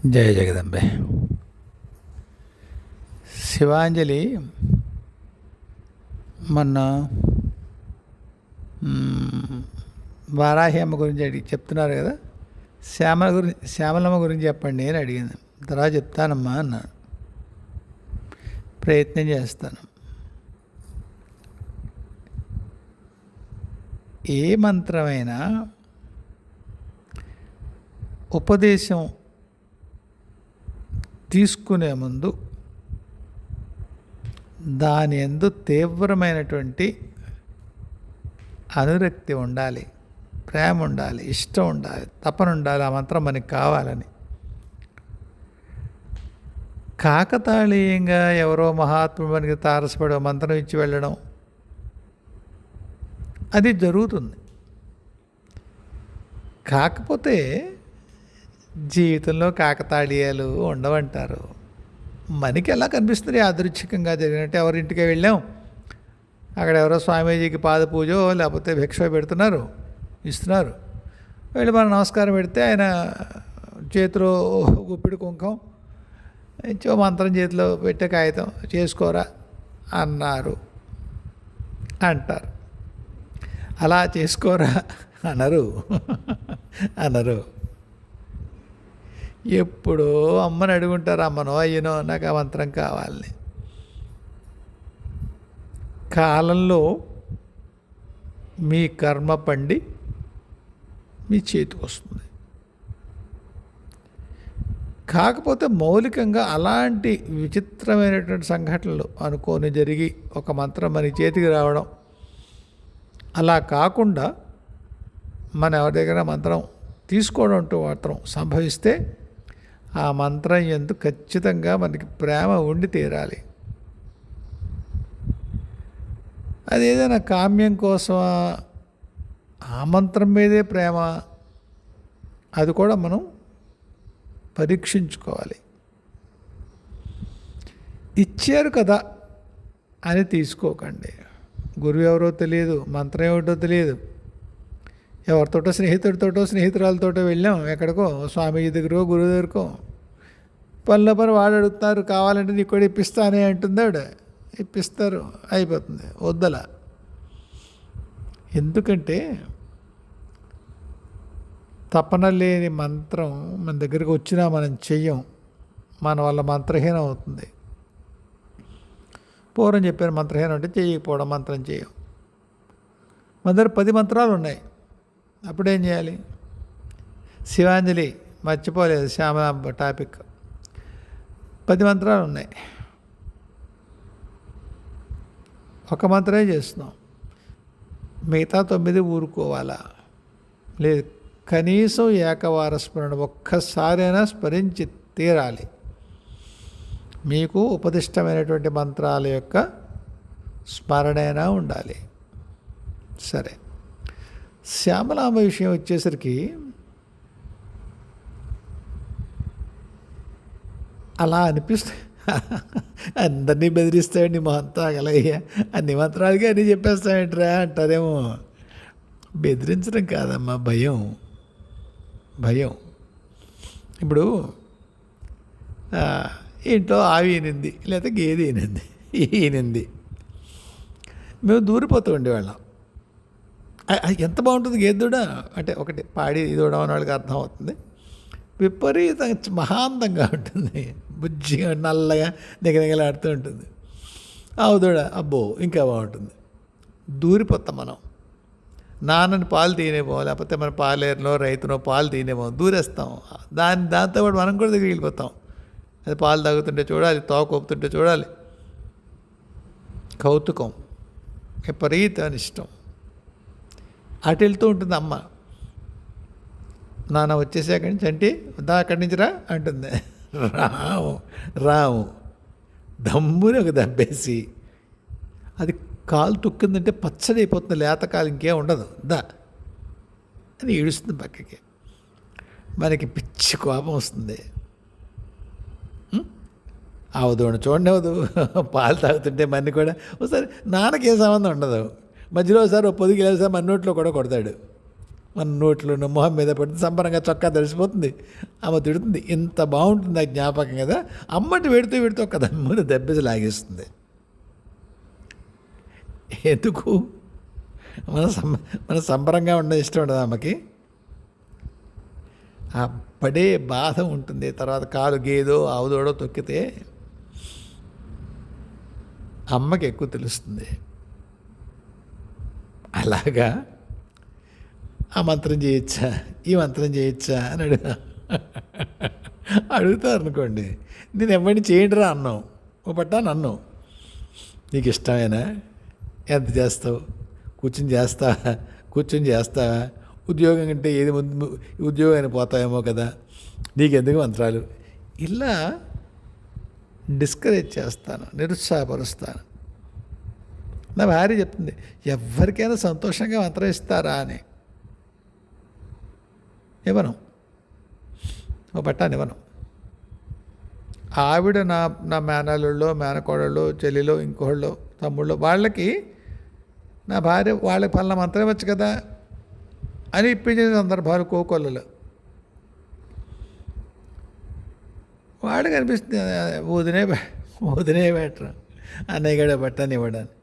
జయ జగదంబే. శివాంజలి మొన్న వారాహి అమ్మ గురించి చెప్తున్నారు కదా, శ్యామలమ్మ గురించి చెప్పండి అని అడిగింది. తర్వాత చెప్తానమ్మా అన్నాను. ప్రయత్నం చేస్తాను. ఏ మంత్రమైనా ఉపదేశం తీసుకునే ముందు దాని యందు తీవ్రమైనటువంటి అనురక్తి ఉండాలి, ప్రేమ ఉండాలి, ఇష్టం ఉండాలి, తపన ఉండాలి. ఆ మంత్రం మనకి కావాలని. కాకతాళీయంగా ఎవరో మహాత్ముడు మనకి తారసపడి మంత్రం ఇచ్చి వెళ్ళడం అది జరుగుతుంది. కాకపోతే జీవితంలో కాకతాళీయాలు ఉండవంటారు. మనకి ఎలా కనిపిస్తుంది యాదృచ్ఛికంగా జరిగినట్టు. ఎవరింటికి వెళ్ళాం, అక్కడ ఎవరో స్వామీజీకి పాద పూజో లేకపోతే భిక్ష పెడుతున్నారు, ఇస్తున్నారు. వెళ్ళి మనం నమస్కారం పెడితే ఆయన చేతిలో గుప్పిడి కుంకం ఇంచో మంత్రం చేతిలో పెట్టే కాగితం చేసుకోరా అన్నారు అంటారు. అలా చేసుకోరా అనరు. ఎప్పుడో అమ్మని అడుగుంటారు, అమ్మనో అయ్యనో నాకు ఆ మంత్రం కావాలని. కాలంలో మీ కర్మ పండి మీ చేతికి వస్తుంది. కాకపోతే మౌలికంగా అలాంటి విచిత్రమైనటువంటి సంఘటనలు అనుకోని జరిగి ఒక మంత్రం మన చేతికి రావడం అలా కాకుండా మన ఎవరి దగ్గర మంత్రం తీసుకోవడం అంటూ మాత్రం సంభవిస్తే ఆ మంత్రం యందు ఖచ్చితంగా మనకి ప్రేమ ఉండి తీరాలి. అదేదైనా కామ్యం కోసం ఆ మంత్రం మీదే ప్రేమ, అది కూడా మనం పరీక్షించుకోవాలి. ఇచ్చారు కదా అని తీసుకోకండి. గురువు ఎవరో తెలియదు, మంత్రం ఏమిటో తెలియదు. ఎవరితోటో స్నేహితురాలతోటో వెళ్ళాం ఎక్కడికో, స్వామీజీ దగ్గరకో గురువు దగ్గరకో. పనిలో పని వాడు అడుగుతున్నారు, కావాలంటే నీకు కూడా ఇప్పిస్తానే అంటుంది ఆవిడ. ఇప్పిస్తారు, అయిపోతుంది. వద్దల. ఎందుకంటే తపన లేని మంత్రం మన దగ్గరికి వచ్చినా మనం చెయ్యం, మన వల్ల మంత్రహీనం అవుతుంది. పూర్వం చెప్పాను, మంత్రహీనం అంటే చేయకపోవడం, మంత్రం చేయం. మన దగ్గర 10 మంత్రాలు ఉన్నాయి, అప్పుడేం చేయాలి? శివాంజలి మర్చిపోలేదు, శ్యామల టాపిక్. 10 మంత్రాలు ఉన్నాయి, ఒక మంత్రమే చేస్తున్నాం. మిగతా 9 ఊరుకోవాలా? లేదు, కనీసం ఏకవార స్మరణ ఒక్కసారైనా స్మరించి తీరాలి. మీకు ఉపదిష్టమైనటువంటి మంత్రాల యొక్క స్మరణైనా ఉండాలి. సరే, శ్యామలాంబ విషయం వచ్చేసరికి అలా అనిపిస్తుంది. అందరినీ బెదిరిస్తాయండి మా అంతా అలాగే, అన్ని మంత్రాలకి అన్నీ చెప్పేస్తాయంటరా అంటారేమో. బెదిరించడం కాదమ్మా, భయం. ఇప్పుడు ఇంట్లో ఆవి ఈనింది, లేదా గేదె ఈనింది, మేము దూరిపోతూ ఉండేవాళ్ళం. ఎంత బాగుంటుంది గేదె దూడ అంటే, ఒకటి పాడి దూడ అన్న వాళ్ళకి అర్థం అవుతుంది. విపరీతంగా మహాంతంగా ఉంటుంది, బుజ్జిగా నల్లగా నిగనిగలాడుతూ ఉంటుంది. ఆవు దూడ అబ్బో ఇంకా బాగుంటుంది. దూరిపోతాం మనం. నాన్నని పాలు తీనేమో, లేకపోతే మన పాలేరునో రైతునో పాలు తీనేమో దూరేస్తాం. దాంతో పాటు మనం కూడా దగ్గరికి వెళ్ళిపోతాం. అది పాలు తాగుతుంటే చూడాలి, తోక ఊపుతుంటే చూడాలి. కౌతుకం, విపరీతమైన ఇష్టం. అటు వెళ్తూ ఉంటుంది అమ్మ. నాన్న వచ్చేసి అక్కడి నుంచి అంటే దా అక్కడి నుంచి రా అంటుంది. రాము దమ్ముని ఒక దబ్బేసి అది కాలు తొక్కిందంటే పచ్చడి అయిపోతుంది, లేత కాలు ఇంకేం ఉండదు, దా అని ఏడుస్తుంది పక్కకి. మనకి పిచ్చి కోపం వస్తుంది. అవదు చూడండి, అవదు పాలు తాగుతుంటే మన్ని కూడా ఒకసారి నాన్నకి ఏ సంబంధం ఉండదు. మధ్యలో ఒకసారి పొదిగి వెళ్ళేసారి మన నోట్లో కూడా కొడతాడు. మన నోట్లోనూ మొహం మీద పడుతుంది, సంబరంగా చొక్కా తడిసిపోతుంది. ఆమె తిడుతుంది. ఇంత బాగుంటుంది ఆ జ్ఞాపకం కదా. అమ్మటి వెడుతూ ఒక దమ్మును దెబ్బసి లాగేస్తుంది. ఎందుకు? మన సంబరంగా ఉండడం ఇష్టం ఉండదు ఆమెకి. ఆ పడే బాధ ఉంటుంది. తర్వాత కాలు గేదో ఆవుదోడో తొక్కితే అమ్మకి ఎక్కువ తెలుస్తుంది. అలాగా ఆ మంత్రం చేయొచ్చా, ఈ మంత్రం చేయొచ్చా అని అడుగుతారు అనుకోండి. నేను ఎవరిని చేయండి రా అన్నావు, ఓ పట్టాను అన్నావు. నీకు ఇష్టమేనా? ఎంత చేస్తావు? కూర్చొని చేస్తావా? ఉద్యోగం అంటే ఏది ముందు ఉద్యోగాన్ని పోతాయేమో కదా, నీకెందుకు మంత్రాలు? ఇలా డిస్కరేజ్ చేస్తాను, నిరుత్సాహపరుస్తాను. నా భార్య చెప్తుంది, ఎవరికైనా సంతోషంగా మంత్రం ఇస్తారా అని. ఇవ్వను, ఓ పట్టాను ఇవ్వను. ఆవిడ నా మేనల్లుళ్ళో మేనకోడళ్ళు చెల్లిలో ఇంకోళ్ళు తమ్ముళ్ళు వాళ్ళకి నా భార్య వాళ్ళకి పలానా మంత్రం ఇవ్వచ్చు కదా అని ఇప్పించిన సందర్భాలు కోకొల్లలో. వాడికి అనిపిస్తుంది వదినే బెటర్ అన్నయ్య గడ బట్టని ఇవ్వడానికి.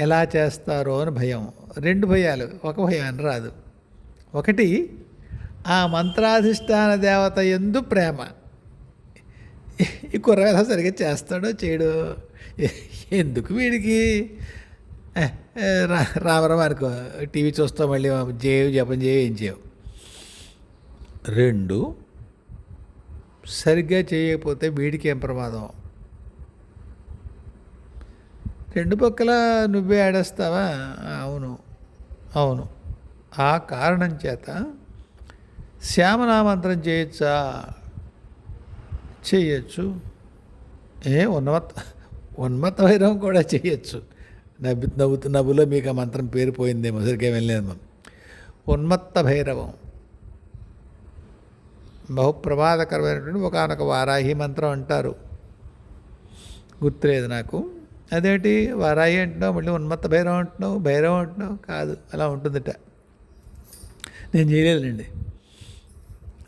ఎలా చేస్తారో అని భయం. 2 భయాలు, ఒక భయం అని రాదు. ఒకటి, ఆ మంత్రాధిష్టాన దేవత యందు ప్రేమ. ఈ కుర్రవేళ సరిగ్గా చేస్తాడో చేయడో, ఎందుకు వీడికి రామరామ అనుకో, టీవీ చూస్తావు, మళ్ళీ జపం చేయవు, ఏం చేయవు. 2, సరిగ్గా చేయకపోతే వీడికి ఏం ప్రమాదం. 2 పక్కల నువ్వే ఆడేస్తావా? అవును. ఆ కారణం చేత శ్యామనామంత్రం చేయొచ్చా? చేయొచ్చు. ఉన్మత్త వైరం కూడా చేయొచ్చు. నవ్వులో మీకు ఆ మంత్రం పేరు పోయిందేమో, సరిగ్గా వెళ్ళలేదు. ఉన్మత్త భైరవం బహు ప్రమాదకరమైనటువంటి ఒకనొక వారాహి మంత్రం అంటారు, గుర్తులేదు నాకు. అదేంటి వారాహి అంటున్నావు, మళ్ళీ ఉన్మత్త భైరవం అంటున్నావు కాదు, అలా ఉంటుందిట. నేను చేయలేదులేండి,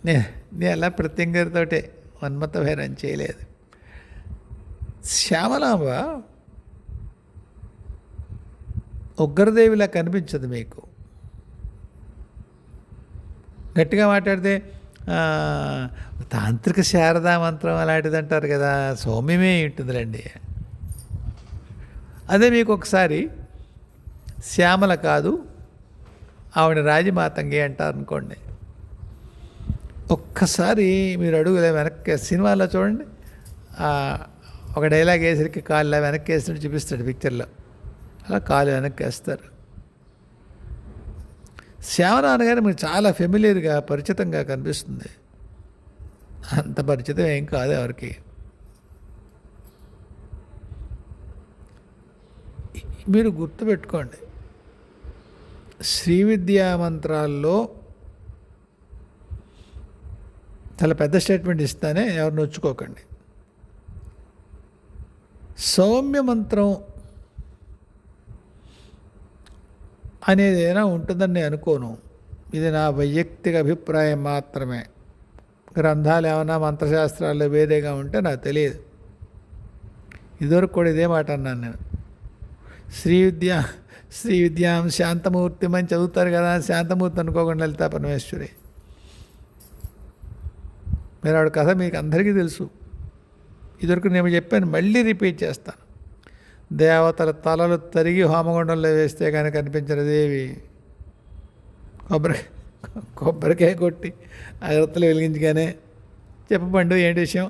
నేను అలా ప్రత్యంగారితోటే ఉన్మత్త భైరవం చేయలేదు. శ్యామలాంబ ఉగ్రదేవిలా కనిపించదు మీకు. గట్టిగా మాట్లాడితే తాంత్రిక శారదా మంత్రం అలాంటిది అంటారు కదా, సౌమ్యమే ఉంటుందిలేండి. అదే మీకు ఒకసారి శ్యామల కాదు, ఆవిడ రాజమాతంగి అంటారు అనుకోండి. ఒక్కసారి మీరు అడుగులే వెనక్కి, సినిమాలో చూడండి, ఒక డైలాగ్ వేసరికి కాళ్ళు వెనక్కి వేసినట్టు చూపిస్తాడు పిక్చర్లో, అలా కాలు వెనక్కి వేస్తారు. శ్యామల అనగానే మీకు చాలా ఫెమిలియర్గా, పరిచితంగా కనిపిస్తుంది. అంత పరిచితం ఏం కాదు ఎవరికి. మీరు గుర్తుపెట్టుకోండి, శ్రీ విద్యా మంత్రాల్లో చాలా పెద్ద స్టేట్మెంట్ ఇస్తానే, ఎవరు నొచ్చుకోకండి. సౌమ్య మంత్రం అనేది ఏదైనా ఉంటుందని నేను అనుకోను. ఇది నా వైయక్తిక అభిప్రాయం మాత్రమే. గ్రంథాలు ఏమైనా మంత్రశాస్త్రాల్లో వేరేగా ఉంటే నాకు తెలియదు. ఇదివరకు కూడా ఇదే మాట అన్నాను నేను. శ్రీ విద్యాం శాంతమూర్తి అని చదువుతారు కదా, శాంతమూర్తి అనుకోకుండా లలితా పరమేశ్వరి. మీరు ఆవిడ కథ మీకు అందరికీ తెలుసు. ఇదివరకు నేను చెప్పాను, మళ్ళీ రిపీట్ చేస్తాను. దేవతల తలలు తరిగి హోమగుండంలో వేస్తే కానీ కనిపించిన దేవి, కొబ్బరికాయ కొట్టి అగరత్తలు వెలిగించగానే చెప్పబండు ఏంటి విషయం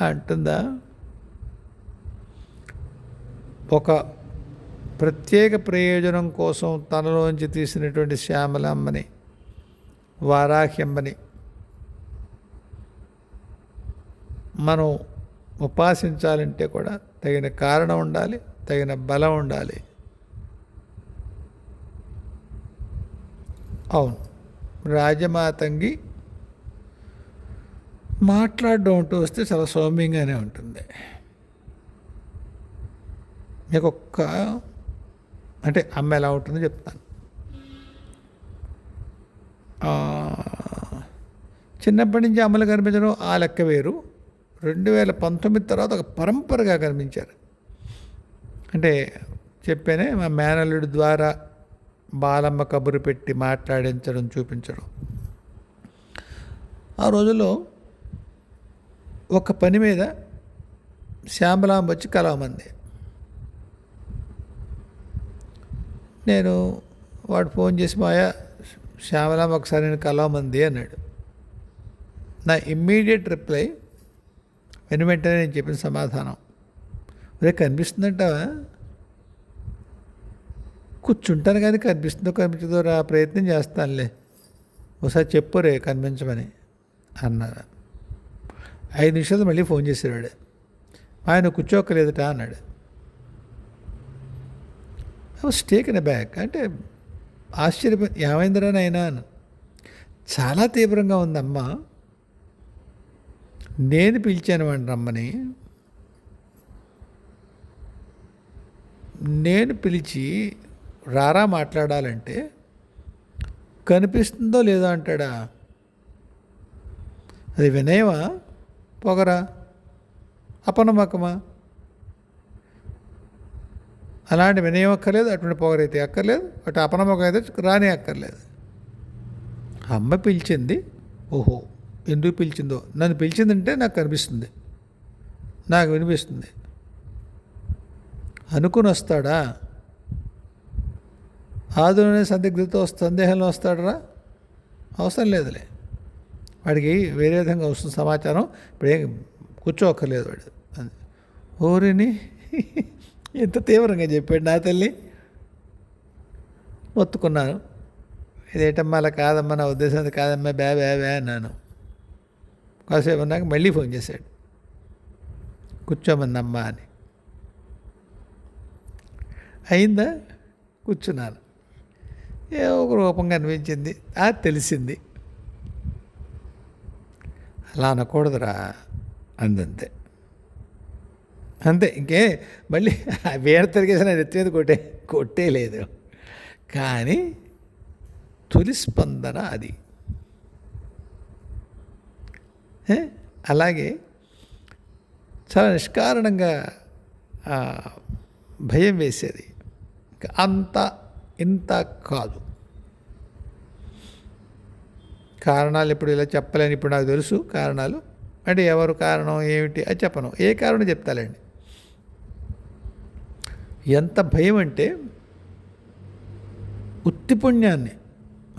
అంటుందా? ఒక ప్రత్యేక ప్రయోజనం కోసం తనలోంచి తీసినటువంటి శ్యామలమ్మని, వారాహ్యమ్మని మనం ఉపాసించాలంటే కూడా తగిన కారణం ఉండాలి, తగిన బలం ఉండాలి. అవును, రాజమాతంగి మాట్లాడడం అంటూ వస్తే చాలా సౌమ్యంగానే ఉంటుంది. మీకు అంటే అమ్మ ఎలా ఉంటుందో చెప్తాను. చిన్నప్పటి నుంచి అమ్మలు కనిపించడం ఆ లెక్క వేరు. 2019 తర్వాత ఒక పరంపరగా కనిపించారు. అంటే చెప్పానే, మా మేనల్లుడి ద్వారా బాలమ్మ కబురు పెట్టి మాట్లాడించడం, చూపించడం. ఆ రోజుల్లో ఒక పని మీద శ్యామలాంబ వచ్చి కలవమంది. నేను వాడు ఫోన్ చేసి, మాయా శ్యామలాంబ ఒకసారి నేను కలవమంది అన్నాడు. నా ఇమ్మీడియట్ రిప్లై వెంటనే నేను చెప్పిన సమాధానం, రే కనిపిస్తుందంటావా? కూర్చుంటాను కానీ కనిపిస్తుందో కనిపించదో రా, ప్రయత్నం చేస్తానులే, ఒకసారి చెప్పు రే కనిపించమని అన్నాడు. 5 నిమిషాలు మళ్ళీ ఫోన్ చేసేవాడు. ఆయన కూర్చోక్కలేదుట అన్నాడు. టేకెన్ బ్యాక్, అంటే ఆశ్చర్యపోయి, ఏమైందిరా నాయనా? చాలా తీవ్రంగా ఉందమ్మా, నేను పిలిచాను వాడిని రమ్మని. నేను పిలిచి రారా మాట్లాడాలంటే కనిపిస్తుందో లేదో అంటాడా? అది వినయమా, పొగరా, అపనమ్మకమా? అలాంటి వినయం అక్కర్లేదు, అటువంటి పొగరైతే అక్కర్లేదు, అటు అపనమ్మకం అయితే రానే అక్కర్లేదు. అమ్మ పిలిచింది, ఓహో ఎందుకు పిలిచిందో, నన్ను పిలిచిందంటే నాకు కనిపిస్తుంది, నాకు వినిపిస్తుంది అనుకుని వస్తాడా? ఆదునే సందిగ్ధతో సందేహంలో వస్తాడరా? అవసరం లేదులే, వాడికి వేరే విధంగా వస్తుంది సమాచారం, ఇప్పుడేం కూర్చోక్కర్లేదు వాడు. ఓరిని ఎంత తీవ్రంగా చెప్పాడు నా తల్లి. ఒత్తుకున్నాను. ఇదేంటమ్మా అలా కాదమ్మా, నా ఉద్దేశం కాదమ్మా, బ్యా అన్నాను. కాసేపు అన్నాక మళ్ళీ ఫోన్ చేశాడు, కూర్చోమన్నమ్మా అని. అయిందా? కూర్చున్నాను. ఒక రూపంగా అనిపించింది, అది తెలిసింది. అలా అనకూడదురా అందంతే, అంతే. ఇంకే మళ్ళీ వేడ తిరిగేసి నేను ఎత్తేది కొట్టేలేదు. కానీ తొలి స్పందన అది. అలాగే చాలా నిష్కారణంగా భయం వేసేది. అంత ఇంత కాదు. కారణాలు ఇప్పుడు ఇలా చెప్పలేని, ఇప్పుడు నాకు తెలుసు కారణాలు. అంటే ఎవరు కారణం ఏమిటి అది చెప్పను, ఏ కారణం చెప్తాలేండి. ఎంత భయం అంటే ఉత్తి పుణ్యాన్ని,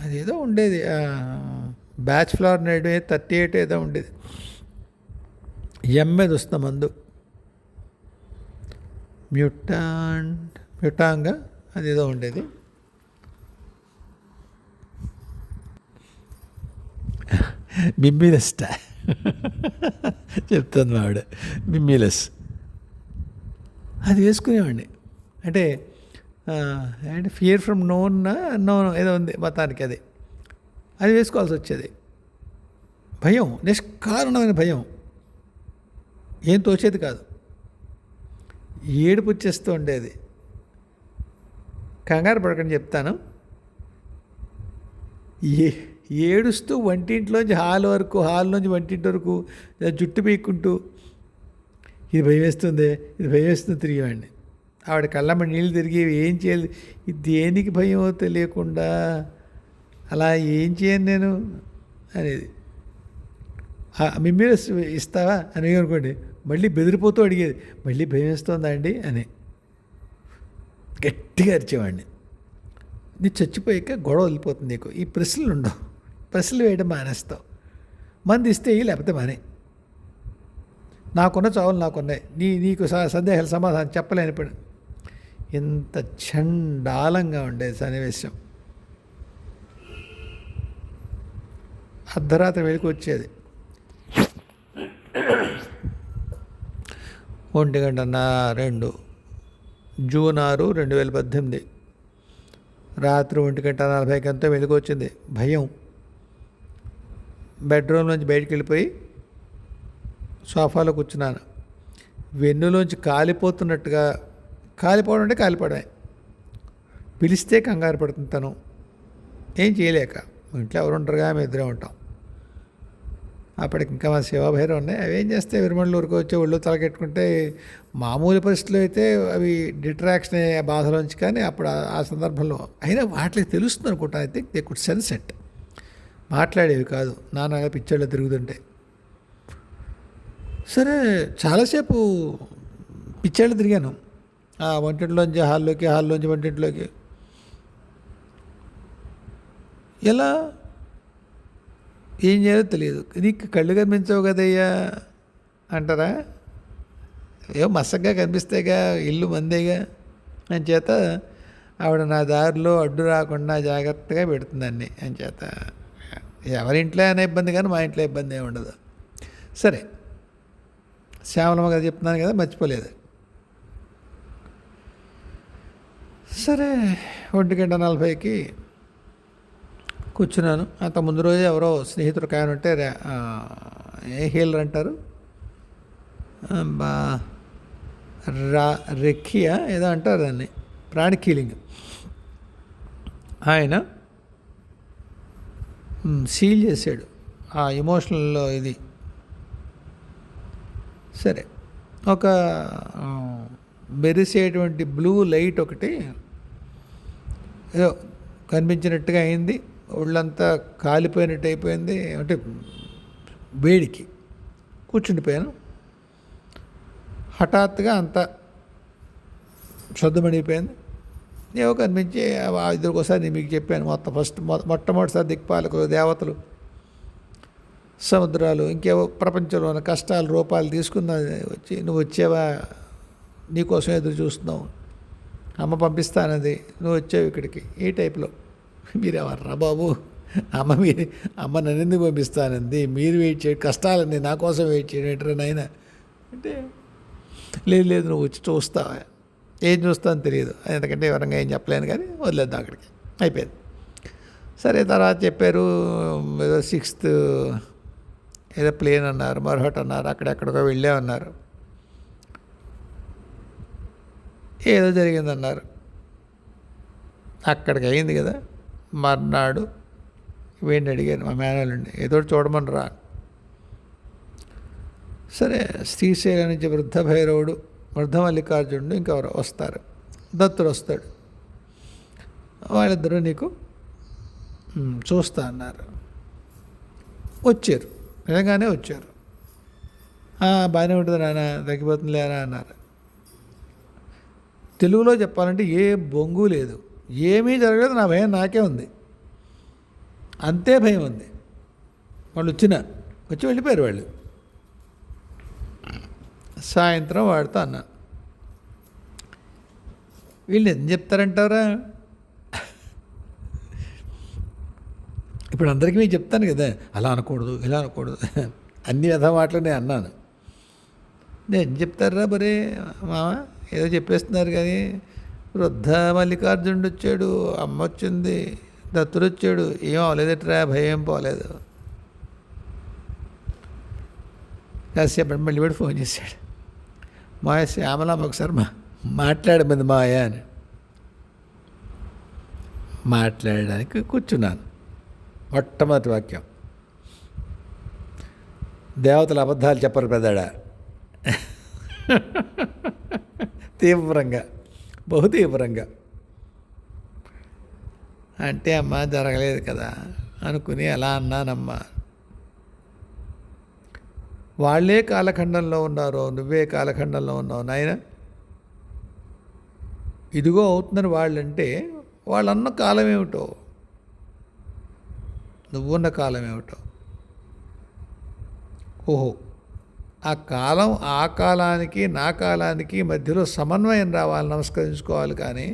అదేదో ఉండేది బ్యాచ్ ఫ్లవర్ నేడు 38 ఏదో ఉండేది, మీద వస్తున్న మందు మ్యూటాంగా అదేదో ఉండేది. మిమ్మిలెస్ట చెప్తుంది ఆవిడ, మిమ్మిలెస్. అది వేసుకునేవాడిని. అంటే ఫియర్ ఫ్రమ్ నోన్ ఏదో ఉంది మొత్తానికి, అది వేసుకోవాల్సి వచ్చేది. భయం, నిష్కారణమైన భయం, ఏం తోచేది కాదు, ఏడుపు వచ్చేస్తూ ఉండేది. కంగారు పడకండి చెప్తాను. ఏడుస్తూ వంటింట్లోంచి హాల్ వరకు, హాల్ నుంచి వంటింటి వరకు జుట్టు పీక్కుంటూ ఇది భయం వేస్తుంది, ఇది భయం వేస్తుంది తిరిగేవాడిని. ఆవిడ కళ్ళమ్మ నీళ్ళు తిరిగి ఏం చేయాలి, ఇది దేనికి భయమో తెలియకుండా అలా ఏం చేయను నేను అనేది. మిమ్మల్ని ఇస్తావా అని అనుకోండి, మళ్ళీ బెదిరిపోతూ అడిగేది, మళ్ళీ భయం వేస్తుందా అండి అని. గట్టిగా అరిచేవాడిని. నీ చచ్చిపోయాక గొడవ వెళ్ళిపోతుంది, నీకు ఈ ప్రశ్నలు ఉండవు, ప్రశ్నలు వేయడం మానేస్తావు, మంది ఇస్తే లేకపోతే మానే, నాకున్న చావులు నాకున్నాయి, నీకు సందేహాలు సమాధానం చెప్పలేనిప్పుడు. ఇంత చండాలంగా ఉండేది సన్నివేశం. అర్ధరాత్రి వెలికి వచ్చేది, 1:02 జూన్ 6, 2018 రాత్రి 1:40 వెలుగు వచ్చింది. భయం. బెడ్రూమ్ నుంచి బయటికి వెళ్ళిపోయి సోఫాలో కూర్చున్నాను. వెన్నులోంచి కాలిపోతున్నట్టుగా కాలిపోవడం అంటే కాలిపోవడమే. పిలిస్తే కంగారు పడుతుంది తను, ఏం చేయలేక. ఇంట్లో ఎవరు ఉంటారుగా, మేము ఇద్దరే ఉంటాం. అప్పటికి ఇంకా మా శివభైరవ్ ఉన్నాయి. అవి ఏం చేస్తే విరమణలు ఊరుకోవచ్చు, ఒళ్ళు తలకెట్టుకుంటే. మామూలు పరిస్థితుల్లో అయితే అవి డిట్రాక్షన్ అయ్యే బాధలోంచి, కానీ అప్పుడు ఆ సందర్భంలో అయినా వాటికి తెలుస్తుంది అనుకుంటా. I think they could sense it. మాట్లాడేవి కాదు, నాన్నగా పిచ్చోళ్ళు తిరుగుతుంటే. సరే చాలాసేపు పిచ్చాళ్ళు తిరిగాను, వంటింట్లోంచి హాల్లోకి, హాల్లోంచి వంటింట్లోకి. ఎలా ఏం చేయాలో తెలియదు. నీకు కళ్ళు కనిపించవు కదయ్యా అంటారా? ఏమో మసగ్గా కనిపిస్తాయిగా, ఇల్లు మందేగా అని చేత ఆవిడ నా దారిలో అడ్డు రాకుండా జాగ్రత్తగా పెడుతుందండి అని చేత. ఎవరింట్లో అయినా ఇబ్బంది, కానీ మా ఇంట్లో ఇబ్బంది ఏమి ఉండదు. సరే, శ్యామలమ్మ గారు చెప్తున్నాను కదా, మర్చిపోలేదు. సరే 1:40కి కూర్చున్నాను. అంత ముందు రోజే ఎవరో స్నేహితుడు కాయన ఉంటే, ఏ హీలర్ అంటారు, రెక్కియా ఏదో అంటారు దాన్ని, ప్రాణిక్ హీలింగ్, ఆయన సీల్ చేశాడు ఆ ఎమోషనల్ ఇది. సరే, ఒక మెరిసేటువంటి బ్లూ లైట్ ఒకటి ఏదో కనిపించినట్టుగా అయింది. ఒళ్ళంతా కాలిపోయినట్టు అయిపోయింది, అంటే వేడికి కూర్చుండిపోయాను. హఠాత్తుగా అంతా సద్దుమణిపోయింది. ఏవో కనిపించి ఇద్దరికోసారి నేను మీకు చెప్పాను మొత్తం. మొట్టమొదటిసారి దిక్పాలకులు, దేవతలు, సముద్రాలు, ఇంకేవో ప్రపంచంలో ఉన్న కష్టాలు రూపాలు తీసుకున్నా వచ్చి, నువ్వు వచ్చావా, నీకోసం ఎదురు చూస్తున్నావు, అమ్మ పంపిస్తానది, నువ్వు వచ్చావు ఇక్కడికి, ఈ టైప్లో. మీరెవర్రా బాబు, అమ్మ నన్ను ఎందుకు పంపిస్తానంది, మీరు వెయిట్ చేయండి, కష్టాలండి నా కోసం వెయిట్ చేయడం ఏంటరా నాయన అంటే, లేదు నువ్వు వచ్చి చూస్తావా, ఏం చూస్తావని తెలియదు, ఎందుకంటే వివరంగా ఏం చెప్పలేను, కానీ వదిలేద్దాం అక్కడికి, అయిపోయింది. సరే, తర్వాత చెప్పారు ఏదో 6th ఏదో ప్లేన్ అన్నారు, మరొకటి అన్నారు, అక్కడెక్కడికో వెళ్ళామన్నారు, ఏదో జరిగిందన్నారు. అక్కడికి అయింది కదా. మర్నాడు వీడిని అడిగాను, మా మేనల్ని, ఏదో చూడమని రా. సరే, శ్రీశైలం నుంచి వృద్ధ భైరవుడు, వృద్ధ మల్లికార్జునుడు ఇంకెవరు వస్తారు, దత్తుడు వస్తాడు, వాళ్ళిద్దరూ నీకు చూస్తా అన్నారు. వచ్చారు, నిజంగానే వచ్చారు. బాగానే ఉంటుంది నాన్న, తగ్గిపోతుంది లేరా అన్నారు. తెలుగులో చెప్పాలంటే ఏ బొంగు లేదు, ఏమీ జరగలేదు, నా భయం నాకే ఉంది, అంతే భయం ఉంది. వాళ్ళు వచ్చి వెళ్ళిపోయారు. వాళ్ళు సాయంత్రం వాడితో అన్నాను, వీళ్ళు ఏం చెప్తారంటారా, ఇప్పుడు అందరికీ మీకు చెప్తాను కదా, అలా అనకూడదు, ఇలా అనకూడదు, అన్ని వ్యధ మాటలు నేను అన్నాను. నేను చెప్తారా మరే మామ, ఏదో చెప్పేస్తున్నారు, కానీ వృద్ధ మల్లికార్జునుడు వచ్చాడు, అమ్మ వచ్చింది, దత్తుడు వచ్చాడు, ఏం అవలేదట్రా, భయం పోలేదు. కాసేపు మళ్ళీ కూడా ఫోన్ చేశాడు, మాయ శ్యామలమ్మ ఒకసారి మాట్లాడమంది మాయ అని. మాట్లాడడానికి కూర్చున్నాను. మొట్టమొదటి వాక్యం, దేవతలు అబద్ధాలు చెప్పరు పెద్దడా, తీవ్రంగా, బహు తీవ్రంగా. అంటే అమ్మ జరగలేదు కదా అనుకుని అలా అన్నానమ్మా. వాళ్ళే కాలఖండంలో ఉన్నారో, నువ్వే కాలఖండంలో ఉన్నావు నాయన. ఇదిగో అవుతుందని వాళ్ళంటే, వాళ్ళన్న కాలం ఏమిటో, నువ్వున్న కాలం ఏమిటో. ఓహో, ఆ కాలం, ఆ కాలానికి నా కాలానికి మధ్యలో సమన్వయం రావాలి, నమస్కరించుకోవాలి. కానీ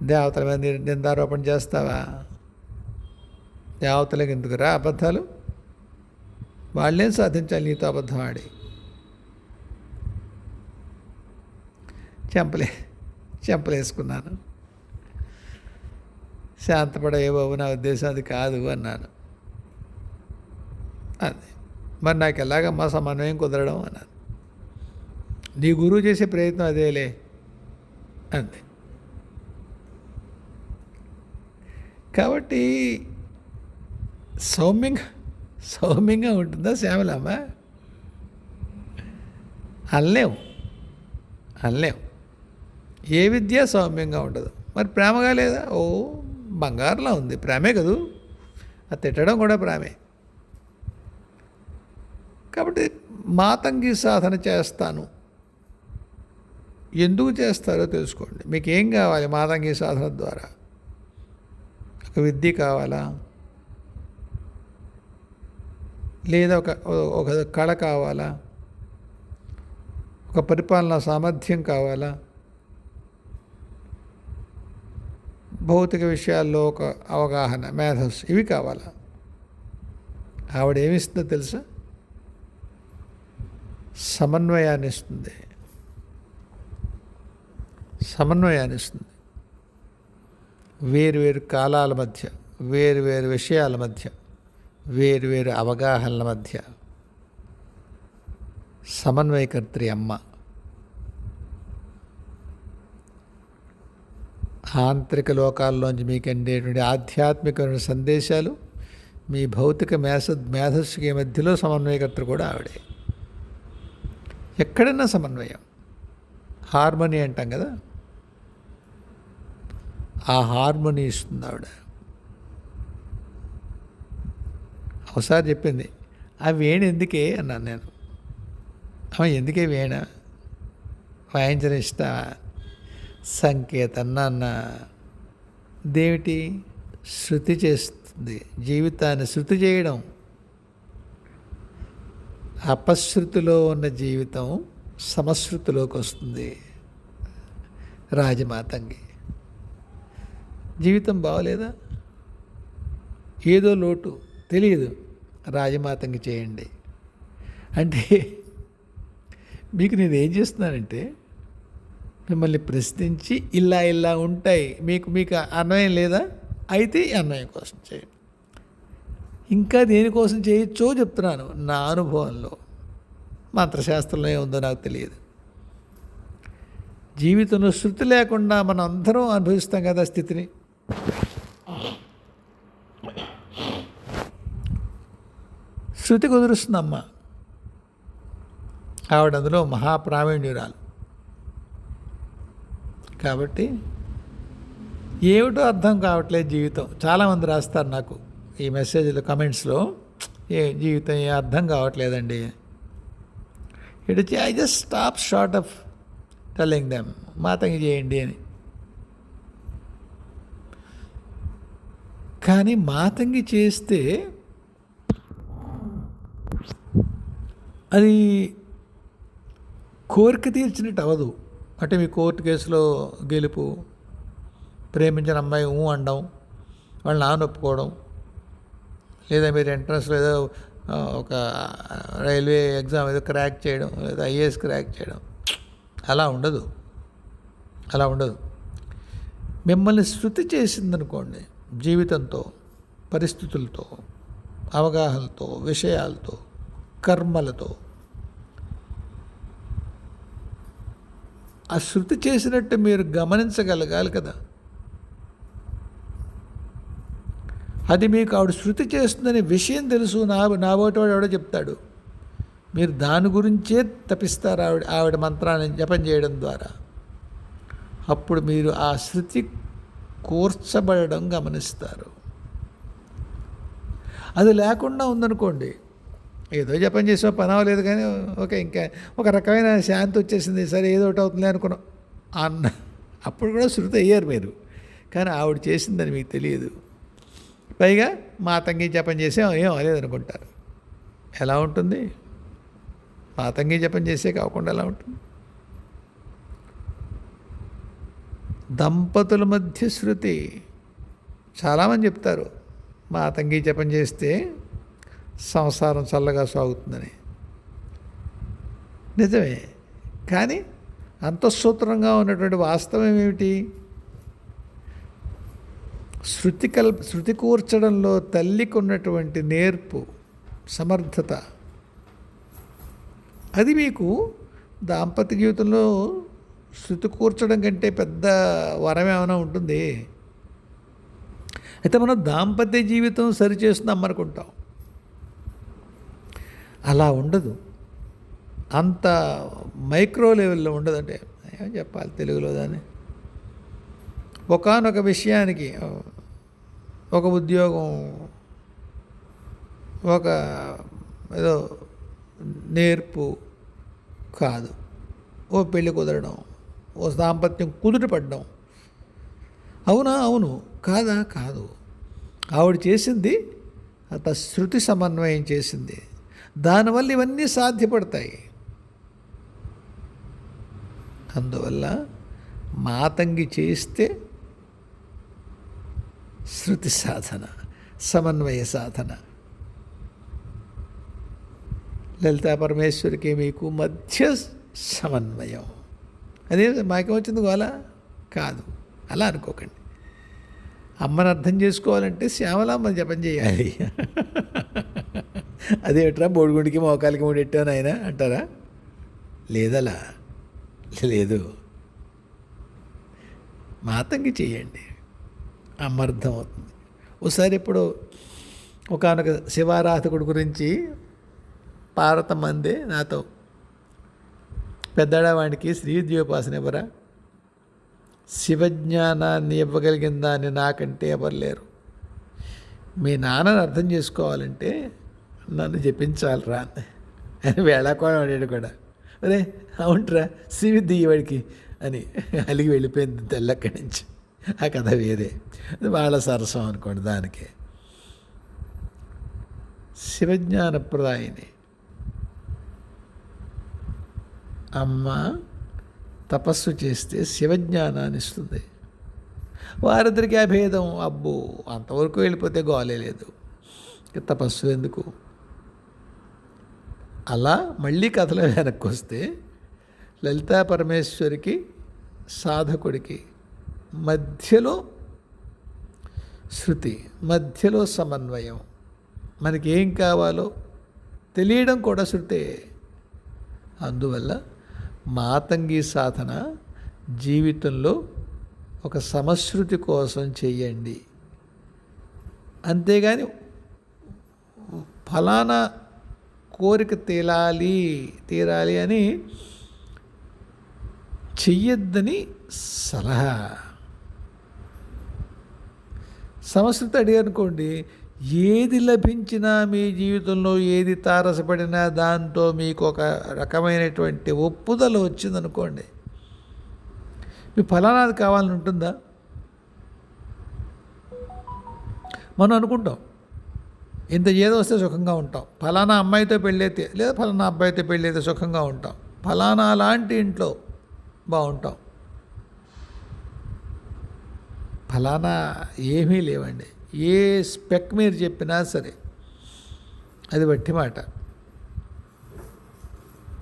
దేవతల మీద నిందారోపణ చేస్తావా? దేవతలకు ఎందుకురా అబద్ధాలు? వాళ్ళేం సాధించాలి నీతో అబద్ధం ఆడి? చెంపలేసుకున్నాను. శాంతపడే బాబు, నా ఉద్దేశం అది కాదు అన్నాను. అది మరి నాకు ఎలాగమ్మా సమన్వయం కుదరడం అన్నాను. నీ గురువు చేసే ప్రయత్నం అదేలే, అంతే. కాబట్టి సౌమ్యంగా సౌమ్యంగా ఉంటుందా శ్యామలమ్మ? అనలేము, అనలేము. ఏ విద్య సౌమ్యంగా ఉండదు. మరి ప్రేమగా లేదా? ఓ బంగారులా ఉంది, ప్రేమే కదూ. అది తిట్టడం కూడా ప్రేమే. కాబట్టి మాతంగి సాధన చేస్తాను. ఎందుకు చేస్తారో తెలుసుకోండి. మీకు ఏం కావాలి మాతంగి సాధన ద్వారా? ఒక విద్య కావాలా, లేదా ఒక కళ కావాలా, ఒక పరిపాలనా సామర్థ్యం కావాలా, భౌతిక విషయాల్లో ఒక అవగాహన, మేధస్సు, ఇవి కావాలా? ఆవిడ ఏమిస్తుందో తెలుసా? సమన్వయాన్ని ఇస్తుంది. సమన్వయాన్ని ఇస్తుంది. వేరు కాలాల మధ్య, వేరు విషయాల మధ్య, వేరు అవగాహనల మధ్య సమన్వయకర్త్రి అమ్మ. ఆంతరిక లోకాల్లోంచి మీకు అందేటువంటి ఆధ్యాత్మికమైన సందేశాలు మీ భౌతిక మేధస్సుకి మధ్యలో సమన్వయకర్త కూడా ఆవిడే. ఎక్కడైనా సమన్వయం, హార్మోనీ అంటాం కదా, ఆ హార్మోనీ ఇస్తుంది ఆవిడ. ఒకసారి చెప్పింది, ఆ వేణి ఎందుకే అన్నాను నేను. ఎందుకే వీణ వాయించడం ఇష్టమా? సంకేతం నాన్న. దేవిటి? శృతి చేస్తుంది, జీవితాన్ని శృతి చేయడం. అపశృతిలో ఉన్న జీవితం సమశృతిలోకి వస్తుంది. రాజమాతంగి జీవితం బాగోలేదా? ఏదో లోటు తెలియదు, రాజమాతంగి చేయండి. అంటే మీకు నేనేం చేస్తున్నానంటే మిమ్మల్ని ప్రశ్నించి ఇలా ఉంటాయి, మీకు అన్వయం లేదా? అయితే ఈ అన్వయం కోసం చేయండి. ఇంకా దేనికోసం చేయొచ్చో చెప్తున్నాను నా అనుభవంలో. మంత్రశాస్త్రంలో ఏముందో నాకు తెలియదు. జీవితంలో శృతి లేకుండా మనం అందరం అనుభవిస్తాం కదా స్థితిని. శృతి కుదురుస్తుందమ్మ. ఆవిడ అందులో మహాప్రావీణ్యురాలు. కాబట్టి ఏమిటో అర్థం కావట్లేదు జీవితం. చాలామంది రాస్తారు నాకు ఈ మెసేజ్లో, కమెంట్స్లో, జీవితం ఏ అర్థం కావట్లేదండి. I just stop short of telling them మాతంగి చేయండి అని. కానీ మాతంగి చేస్తే అది కోరిక తీర్చినట్టు అవ్వదు. అంటే మీ కోర్టు కేసులో గెలుపు, ప్రేమించిన అమ్మాయి అనడం, వాళ్ళని నాన్న ఒప్పుకోవడం, లేదా మీరు ఎంట్రన్స్లో ఏదో ఒక రైల్వే ఎగ్జామ్ ఏదో క్రాక్ చేయడం, లేదా ఐఏఎస్ క్రాక్ చేయడం, అలా ఉండదు. అలా ఉండదు. మిమ్మల్ని శృతి చేసిందనుకోండి, జీవితంతో, పరిస్థితులతో, అవగాహనతో, విషయాలతో, కర్మలతో, ఆ శృతి చేసినట్టు మీరు గమనించగలగాలి కదా. అది మీకు ఆవిడ శృతి చేస్తుందనే విషయం తెలుసు. నా ఒకటివాడు ఎవడో చెప్తాడు, మీరు దాని గురించే తపిస్తారు ఆవిడ మంత్రాన్ని జపం చేయడం ద్వారా. అప్పుడు మీరు ఆ శృతి కూర్చబడడం గమనిస్తారు. అది లేకుండా ఉందనుకోండి, ఏదో జపం చేసో పని అవ్వలేదు కానీ ఓకే, ఇంకా ఒక రకమైన శాంతి వచ్చేసింది, సరే ఏదో ఒకటి అవుతుంది అనుకున్నాం అన్న, అప్పుడు కూడా శృతి అయ్యారు మీరు. కానీ ఆవిడ చేసిందని మీకు తెలియదు. పైగా మాతంగి జపం చేసే ఏం అవ్వలేదు అనుకుంటారు. ఎలా ఉంటుంది? మాతంగి జపం చేసే కాకుండా ఎలా ఉంటుంది? దంపతుల మధ్య శృతి. చాలామంది చెప్తారు మాతంగి జపం చేస్తే సంసారం చల్లగా సాగుతుందని. నిజమే. కానీ అంతఃసూత్రంగా ఉన్నటువంటి వాస్తవం ఏమిటి? శృతి కూర్చడంలో తల్లికి ఉన్నటువంటి నేర్పు, సమర్థత, అది మీకు దాంపత్య జీవితంలో శృతి కూర్చడం కంటే పెద్ద వరం ఏమైనా ఉంటుంది? అయితే మనం దాంపత్య జీవితం సరిచేస్తున్నాం అనుకుంటాం. అలా ఉండదు. అంత మైక్రో లెవెల్లో ఉండదు. అంటే ఏం చెప్పాలి తెలుగులో దాన్ని, ఒకానొక విషయానికి ఒక ఉద్యోగం, ఒక ఏదో నేర్పు కాదు, ఓ పెళ్ళి కుదరడం, ఓ దాంపత్యం కుదుట పడడం. అవునా? అవును. కాదా? కాదు. ఆవిడ చేసింది అంత శృతి సమన్వయం చేసింది. దానివల్ల ఇవన్నీ సాధ్యపడతాయి. అందువల్ల మాతంగి చేస్తే శృతి సాధన, సమన్వయ సాధన. లలితా పరమేశ్వరికి మీకు మధ్య సమన్వయం. అదే మాకేమొచ్చింది గోలా? కాదు, అలా అనుకోకండి. అమ్మని అర్థం చేసుకోవాలంటే శ్యామలామ్మ జపం చేయాలి. అదేమిట్రా బోడిగుండికి మోకాలికి మూడెట్టాను ఆయన అంటారా? లేదలా లేదు. మాతంగి చేయండి, అమ్మ అర్థం అవుతుంది. ఒకసారి ఇప్పుడు ఒకానొక శివారాధకుడు గురించి పార్వతమ్మ అందే నాతో, పెద్దవాడికి శ్రీవిద్యోపాసన ఇవ్వరా, శివజ్ఞానాన్ని ఇవ్వగలిగిన దాన్ని నాకంటే ఎవరు లేరు. మీ నాన్నని అర్థం చేసుకోవాలంటే నన్ను జపించాలిరా అని వేళాకోళం అడిగాడు కూడా. అరే అవుంట్రా శ్రీవిద్య వాడికి అని అలిగి వెళ్ళిపోయింది తెల్లక్కడి నుంచి. ఆ కథ వేరే, అది వాళ్ళ సరసం అనుకోండి. దానికే శివజ్ఞానప్రదాయిని అమ్మ తపస్సు చేస్తే శివజ్ఞానాన్ని ఇస్తుంది. వారిద్దరికి ఆ భేదం అబ్బో అంతవరకు వెళ్ళిపోతే గోలే లేదు, తపస్సు ఎందుకు? అలా మళ్ళీ కథలో వెనక్కి వస్తే లలితా పరమేశ్వరికి సాధకుడికి మధ్యలో శృతి, మధ్యలో సమన్వయం. మనకి ఏం కావాలో తెలియడం కూడా శృతే. అందువల్ల మాతంగి సాధన జీవితంలో ఒక సమశ్రుతి కోసం చెయ్యండి. అంతేగాని ఫలానా కోరిక తీరాలి అని చెయ్యొద్దని సలహా. సమశ్రుతి అడిగారనుకోండి, ఏది లభించినా మీ జీవితంలో ఏది తారసపడినా దాంతో మీకు ఒక రకమైనటువంటి ఒప్పుదల వచ్చిందనుకోండి, మీ ఫలానాది కావాలని ఉంటుందా? మనం అనుకుంటాం ఇంత ఏదో వస్తే సుఖంగా ఉంటాం, ఫలానా అమ్మాయితో పెళ్ళైతే లేదా ఫలానా అబ్బాయితో పెళ్ళైతే సుఖంగా ఉంటాం, ఫలానా లాంటి ఇంట్లో బాగుంటాం. ఫలానా ఏమీ లేవండి. ఏ స్పెక్ మీరు చెప్పినా సరే అది బట్టి మాట.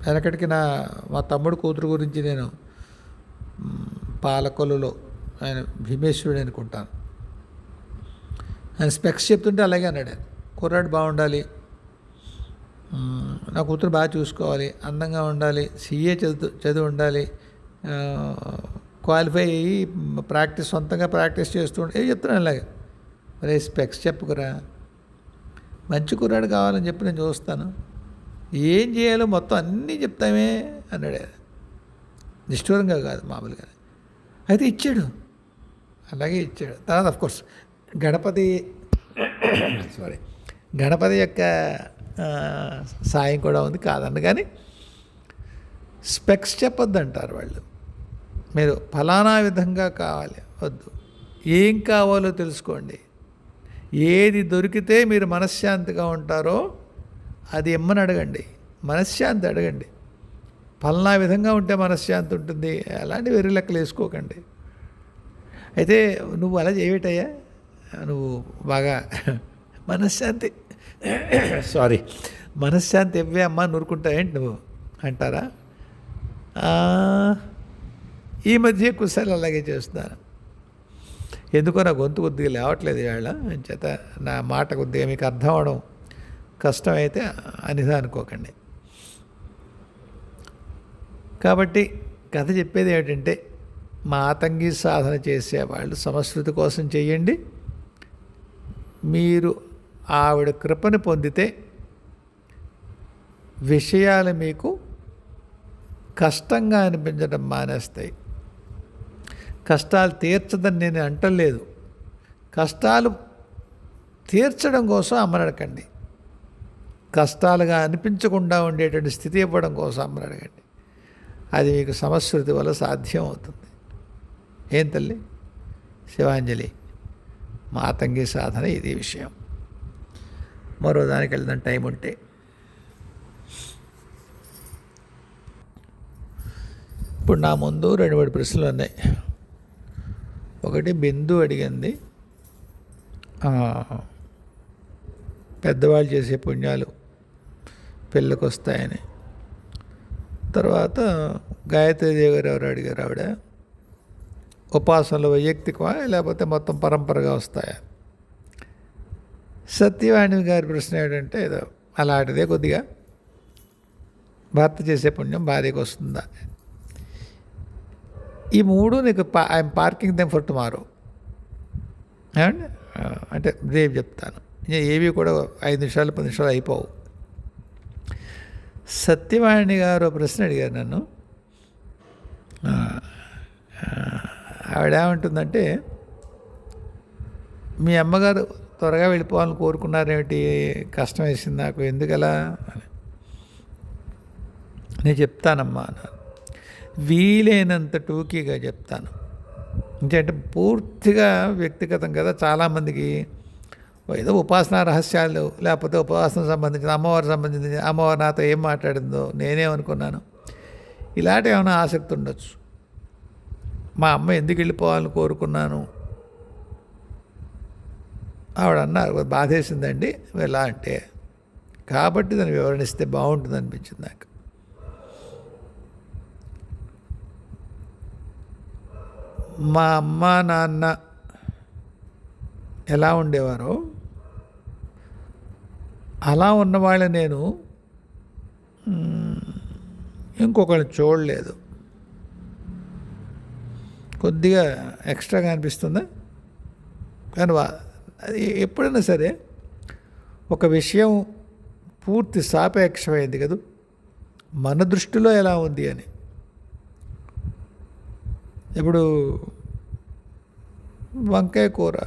వెనకటికి మా తమ్ముడు కూతురు గురించి నేను పాలకొల్లులో, ఆయన భీమేశ్వరుడు అనుకుంటాను, ఆయన స్పెక్స్ చెప్తుంటే అలాగే అన్నాడు ఆయన. కుర్రాడు బాగుండాలి, నా కూతురు బాగా చూసుకోవాలి, అందంగా ఉండాలి, సిఏ చదువు ఉండాలి, క్వాలిఫై అయ్యి సొంతంగా ప్రాక్టీస్ చేస్తూ ఉంటే చెప్తున్నాను అలాగే. మరి స్పెక్స్ చెప్పుకురా, మంచి కుర్రాడు కావాలని చెప్పి నేను చూస్తాను, ఏం చేయాలో మొత్తం అన్నీ చెప్తామే అన్నాడు. నిష్ఠూరంగా కాదు, మామూలుగా. అయితే ఇచ్చాడు, అలాగే ఇచ్చాడు. తర్వాత అఫ్కోర్స్ గణపతి యొక్క సాయం కూడా ఉంది, కాదన్న. కానీ స్పెక్స్ చెప్పొద్దు అంటారు వాళ్ళు. మీరు ఫలానా విధంగా కావాలి వద్దు, ఏం కావాలో తెలుసుకోండి. ఏది దొరికితే మీరు మనశ్శాంతిగా ఉంటారో అది ఇమ్మని అడగండి, మనశ్శాంతి అడగండి. ఫలానా విధంగా ఉంటే మనశ్శాంతి ఉంటుంది, అలాంటి వెర్రి లెక్కలు వేసుకోకండి. అయితే నువ్వు అలా చేయటయ్యా, నువ్వు బాగా మనశ్శాంతి ఇవ్వే అమ్మా నూరుకుంటావేంటి నువ్వు అంటారా? ఈ మధ్య కుశలు అలాగే చేస్తున్నాను. ఎందుకో నా గొంతు కొద్దిగా లేవట్లేదు ఇవాళ, చేత నా మాట కొద్దిగా మీకు అర్థం అవడం కష్టమైతే అనిదా అనుకోకండి. కాబట్టి కథ చెప్పేది ఏమిటంటే, మాతంగి సాధన చేసేవాళ్ళు సమశ్రుతి కోసం చేయండి. మీరు ఆవిడ కృపను పొందితే విషయాలు మీకు కష్టంగా అనిపించడం మానేస్తాయి. కష్టాలు తీర్చదని నేను అంటలేదు. కష్టాలు తీర్చడం కోసం అమ్మనడకండి. కష్టాలుగా అనిపించకుండా ఉండేటువంటి స్థితి ఇవ్వడం కోసం అమ్మనడకండి. అది మీకు సమశ్రుతి వల్ల సాధ్యం అవుతుంది. ఏం తల్లి శివాంజలి, మాతంగి సాధన ఇది విషయం. మరో దానికి వెళ్దాం టైం ఉంటే. ఇప్పుడు నా ముందు 2-3 ప్రశ్నలు ఉన్నాయి. ఒకటి బిందు అడిగింది, పెద్దవాళ్ళు చేసే పుణ్యాలు పిల్లలకు వస్తాయని. తర్వాత గాయత్రీదేవి గారు ఎవరు అడిగారు, ఆవిడ ఉపాసనలు వైయక్తికమా లేకపోతే మొత్తం పరంపరగా వస్తాయా. సత్యవాణి గారి ప్రశ్న ఏంటంటే ఏదో అలాంటిదే, కొద్దిగా భర్త చేసే పుణ్యం భార్యకు వస్తుందా. ఈ మూడు నీకు I'm parking them for tomorrow. ఏమండి, అంటే రేపు చెప్తాను. ఏవి కూడా 5 నిమిషాలు 10 నిమిషాలు అయిపోవు. సత్యవాణి గారు ప్రశ్న అడిగారు నన్ను. ఆవిడ ఏమంటుందంటే, మీ అమ్మగారు త్వరగా వెళ్ళిపోవాలని కోరుకున్నారేమిటి, కష్టం వేసింది నాకు, ఎందుకలా అని. నేను చెప్తానమ్మా అన్నారు. వీలైనంత టూకీగా చెప్తాను. ఎందుకంటే పూర్తిగా వ్యక్తిగతం కదా. చాలామందికి ఏదో ఉపాసనా రహస్యాలు, లేకపోతే ఉపాసన సంబంధించిన, అమ్మవారికి సంబంధించిన, అమ్మవారు నాతో ఏం మాట్లాడిందో నేనేమనుకున్నాను, ఇలాంటి ఏమైనా ఆసక్తి ఉండొచ్చు. మా అమ్మ ఎందుకు వెళ్ళిపోవాలని కోరుకున్నాను, ఆవిడ అన్నారు బాధేసిందండి ఎలా అంటే, కాబట్టి దాన్ని వివరణిస్తే బాగుంటుంది అనిపించింది నాకు. మా అమ్మ నాన్న ఎలా ఉండేవారో అలా ఉన్నవాళ్ళని నేను ఇంకొకరిని చూడలేదు. కొద్దిగా ఎక్స్ట్రాగా అనిపిస్తుందా, కానీ అది ఎప్పుడైనా సరే ఒక విషయం పూర్తి సాపేక్షమైంది కదా, మన దృష్టిలో ఎలా ఉంది అని. ఇప్పుడు వంకాయ కూర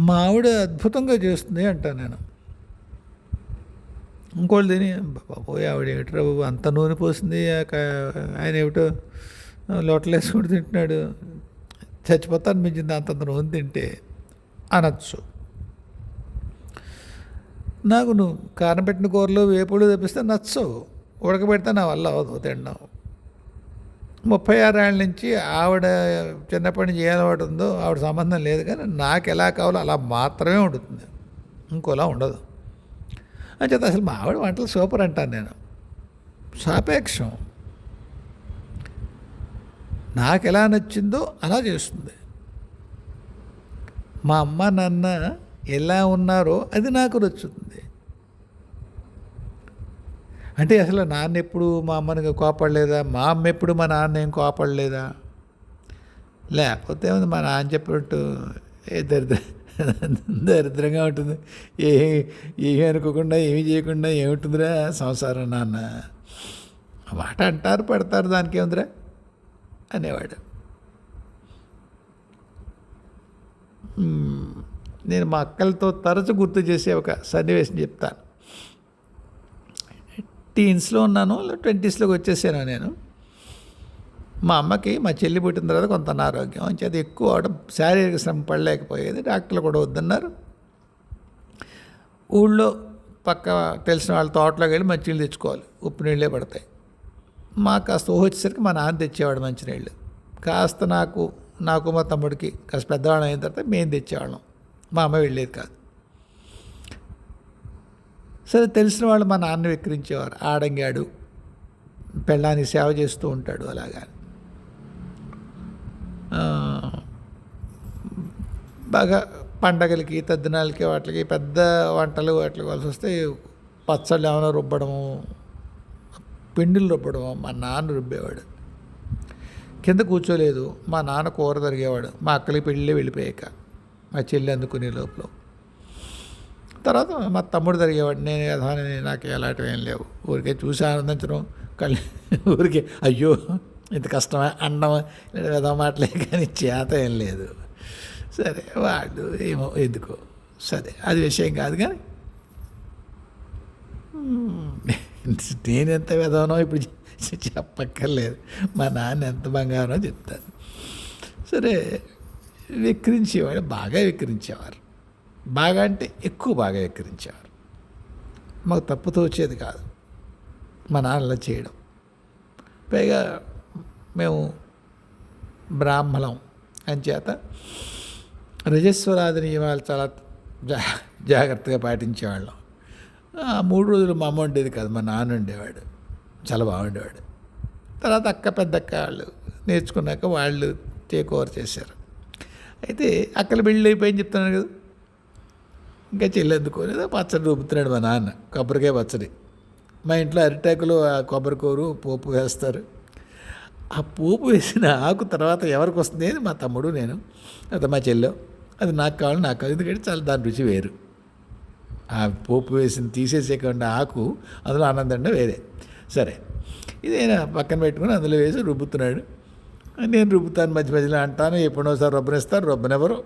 మా ఆవిడ అద్భుతంగా చేస్తుంది అంటాను నేను. ఇంకోళ్ళు తిని బాబోయ్ ఆవిడ ఏమిట్రా బాబు అంత నూనె పోసింది, ఆయన ఏమిటో లోటలు వేసుకుంటూ తింటున్నాడు, చచ్చిపోతా అనిపించింది అంతంత నూనె తింటే అనొచ్చు. నాకు నువ్వు కారం పెట్టిన కూరలు వేపుడు తెప్పిస్తే నచ్చవు, ఉడకబెడితే నా వల్ల అవదు తినడం. 36 ఏళ్ళ నుంచి ఆవిడ చిన్నప్పటి నుంచి ఏ అలవాటు ఉందో ఆవిడ సంబంధం లేదు, కానీ నాకు ఎలా కావాలో అలా మాత్రమే ఉంటుంది, ఇంకోలా ఉండదు. అని చేత అసలు మా ఆవిడ వంటలు సూపర్ అంటాను నేను. సాపేక్షం, నాకు ఎలా నచ్చిందో అలా చేస్తుంది. మా అమ్మ నాన్న ఎలా ఉన్నారో అది నాకు నచ్చుతుంది. అంటే అసలు నాన్న ఎప్పుడు మా అమ్మని కోపడలేదా, మా అమ్మ ఎప్పుడు మా నాన్న ఏం కోపడలేదా, లేకపోతే మా నాన్న చెప్పినట్టు దరిద్రంగా ఉంటుంది, ఏమీ అనుకోకుండా ఏమీ చేయకుండా ఏముంటుందిరా సంసారం నాన్న, మాట అంటారు పడతారు దానికి ఏముందిరా అనేవాడు. నేను మా అక్కలతో తరచు గుర్తు చేసే ఒక సన్నివేశం చెప్తాను. టీన్స్లో ఉన్నాను, 20స్లోకి వచ్చేసాను నేను. మా అమ్మకి మా చెల్లి పుట్టిన తర్వాత కొంత అనారోగ్యం అని చేత ఎక్కువ అవడం, శారీరక శ్రమ పడలేకపోయేది. డాక్టర్లు కూడా వద్దన్నారు. ఊళ్ళో పక్క తెలిసిన వాళ్ళ తోటలోకి వెళ్ళి మంచినీళ్ళు తెచ్చుకోవాలి, ఉప్పు నీళ్ళే పడతాయి. మాకు కాస్త వచ్చేసరికి మా నాన్న తెచ్చేవాడు మంచినీళ్ళు. కాస్త నాకు మా తమ్ముడికి కాస్త పెద్దవాళ్ళం అయిన తర్వాత మేము తెచ్చేవాళ్ళం, మా అమ్మ వెళ్ళేది కాదు. సరే తెలిసిన వాళ్ళు మా నాన్న విక్రించేవారు, ఆడంగాడు పెళ్ళాన్ని సేవ చేస్తూ ఉంటాడు అలాగా. బాగా పండగలకి తద్దినాలకి వాటికి పెద్ద వంటలు వాటికి కావాల్సి వస్తే పచ్చళ్ళు ఏమైనా రుబ్బడము, పిండిలు రుబ్బడం మా నాన్న రుబ్బేవాడు. కింద కూర్చోలేదు, మా నాన్న కూర తరిగేవాడు. మా అక్కలకి పెళ్ళి వెళ్ళిపోయాక మా చెల్లి అందుకునే లోపల తర్వాత మా తమ్ముడు తరిగేవాడు. నేను యథాని నాకు ఎలాంటివి ఏం లేవు. ఊరికే చూసి ఆనందించడం, ఊరికే అయ్యో ఇంత కష్టమా అన్నం విధ మాటలే కానీ చేత ఏం లేదు. సరే వాళ్ళు ఏమో ఎందుకో సరే అది విషయం కాదు. కానీ నేను ఎంత విధవనో ఇప్పుడు చెప్పక్కర్లేదు, మా నాన్న ఎంత బంగారమో చెప్తాను. సరే విక్రించేవాడు, బాగా విక్రించేవారు. బాగా అంటే ఎక్కువ బాగా విక్రించేవారు. మాకు తప్పు తోచేది కాదు మా నాన్నలా చేయడం. పైగా మేము బ్రాహ్మణం అని చేత రజస్వరాది నియమాలు చాలా జాగ్రత్తగా పాటించేవాళ్ళం. 3 రోజులు మా అమ్మ ఉండేది కాదు, మా నాన్న ఉండేవాడు, చాలా బాగుండేవాడు. తర్వాత అక్క పెద్దక్క వాళ్ళు నేర్చుకున్నాక వాళ్ళు టేక్ ఓవర్ చేశారు. అయితే అక్కలు పెళ్ళి అయిపోయింది చెప్తున్నాను కదా. ఇంకా చెల్లెందుకోలేదు, పచ్చడి రూపుతున్నాడు మా నాన్న, కొబ్బరికాయ పచ్చడి. మా ఇంట్లో అరిటాకులు కొబ్బరికూరు పోపు వేస్తారు. ఆ పోపు వేసిన ఆకు తర్వాత ఎవరికి వస్తుంది అని మా తమ్ముడు నేను అది మా చెల్లె, అది నాకు కావాలి నాకు కావాలి, ఎందుకంటే చాలా దాని రుచి వేరు. ఆ పోపు వేసిన తీసేసేకుండా ఆకు అందులో ఆనందంగా వేరే. సరే ఇది నేను పక్కన పెట్టుకుని అందులో వేసి రుబ్బుతున్నాడు. నేను రుబ్బుతాను, మధ్య మధ్యలో అంటాను, ఎప్పుడోసారి రొబ్బనిస్తారు, రొబ్బనెవరో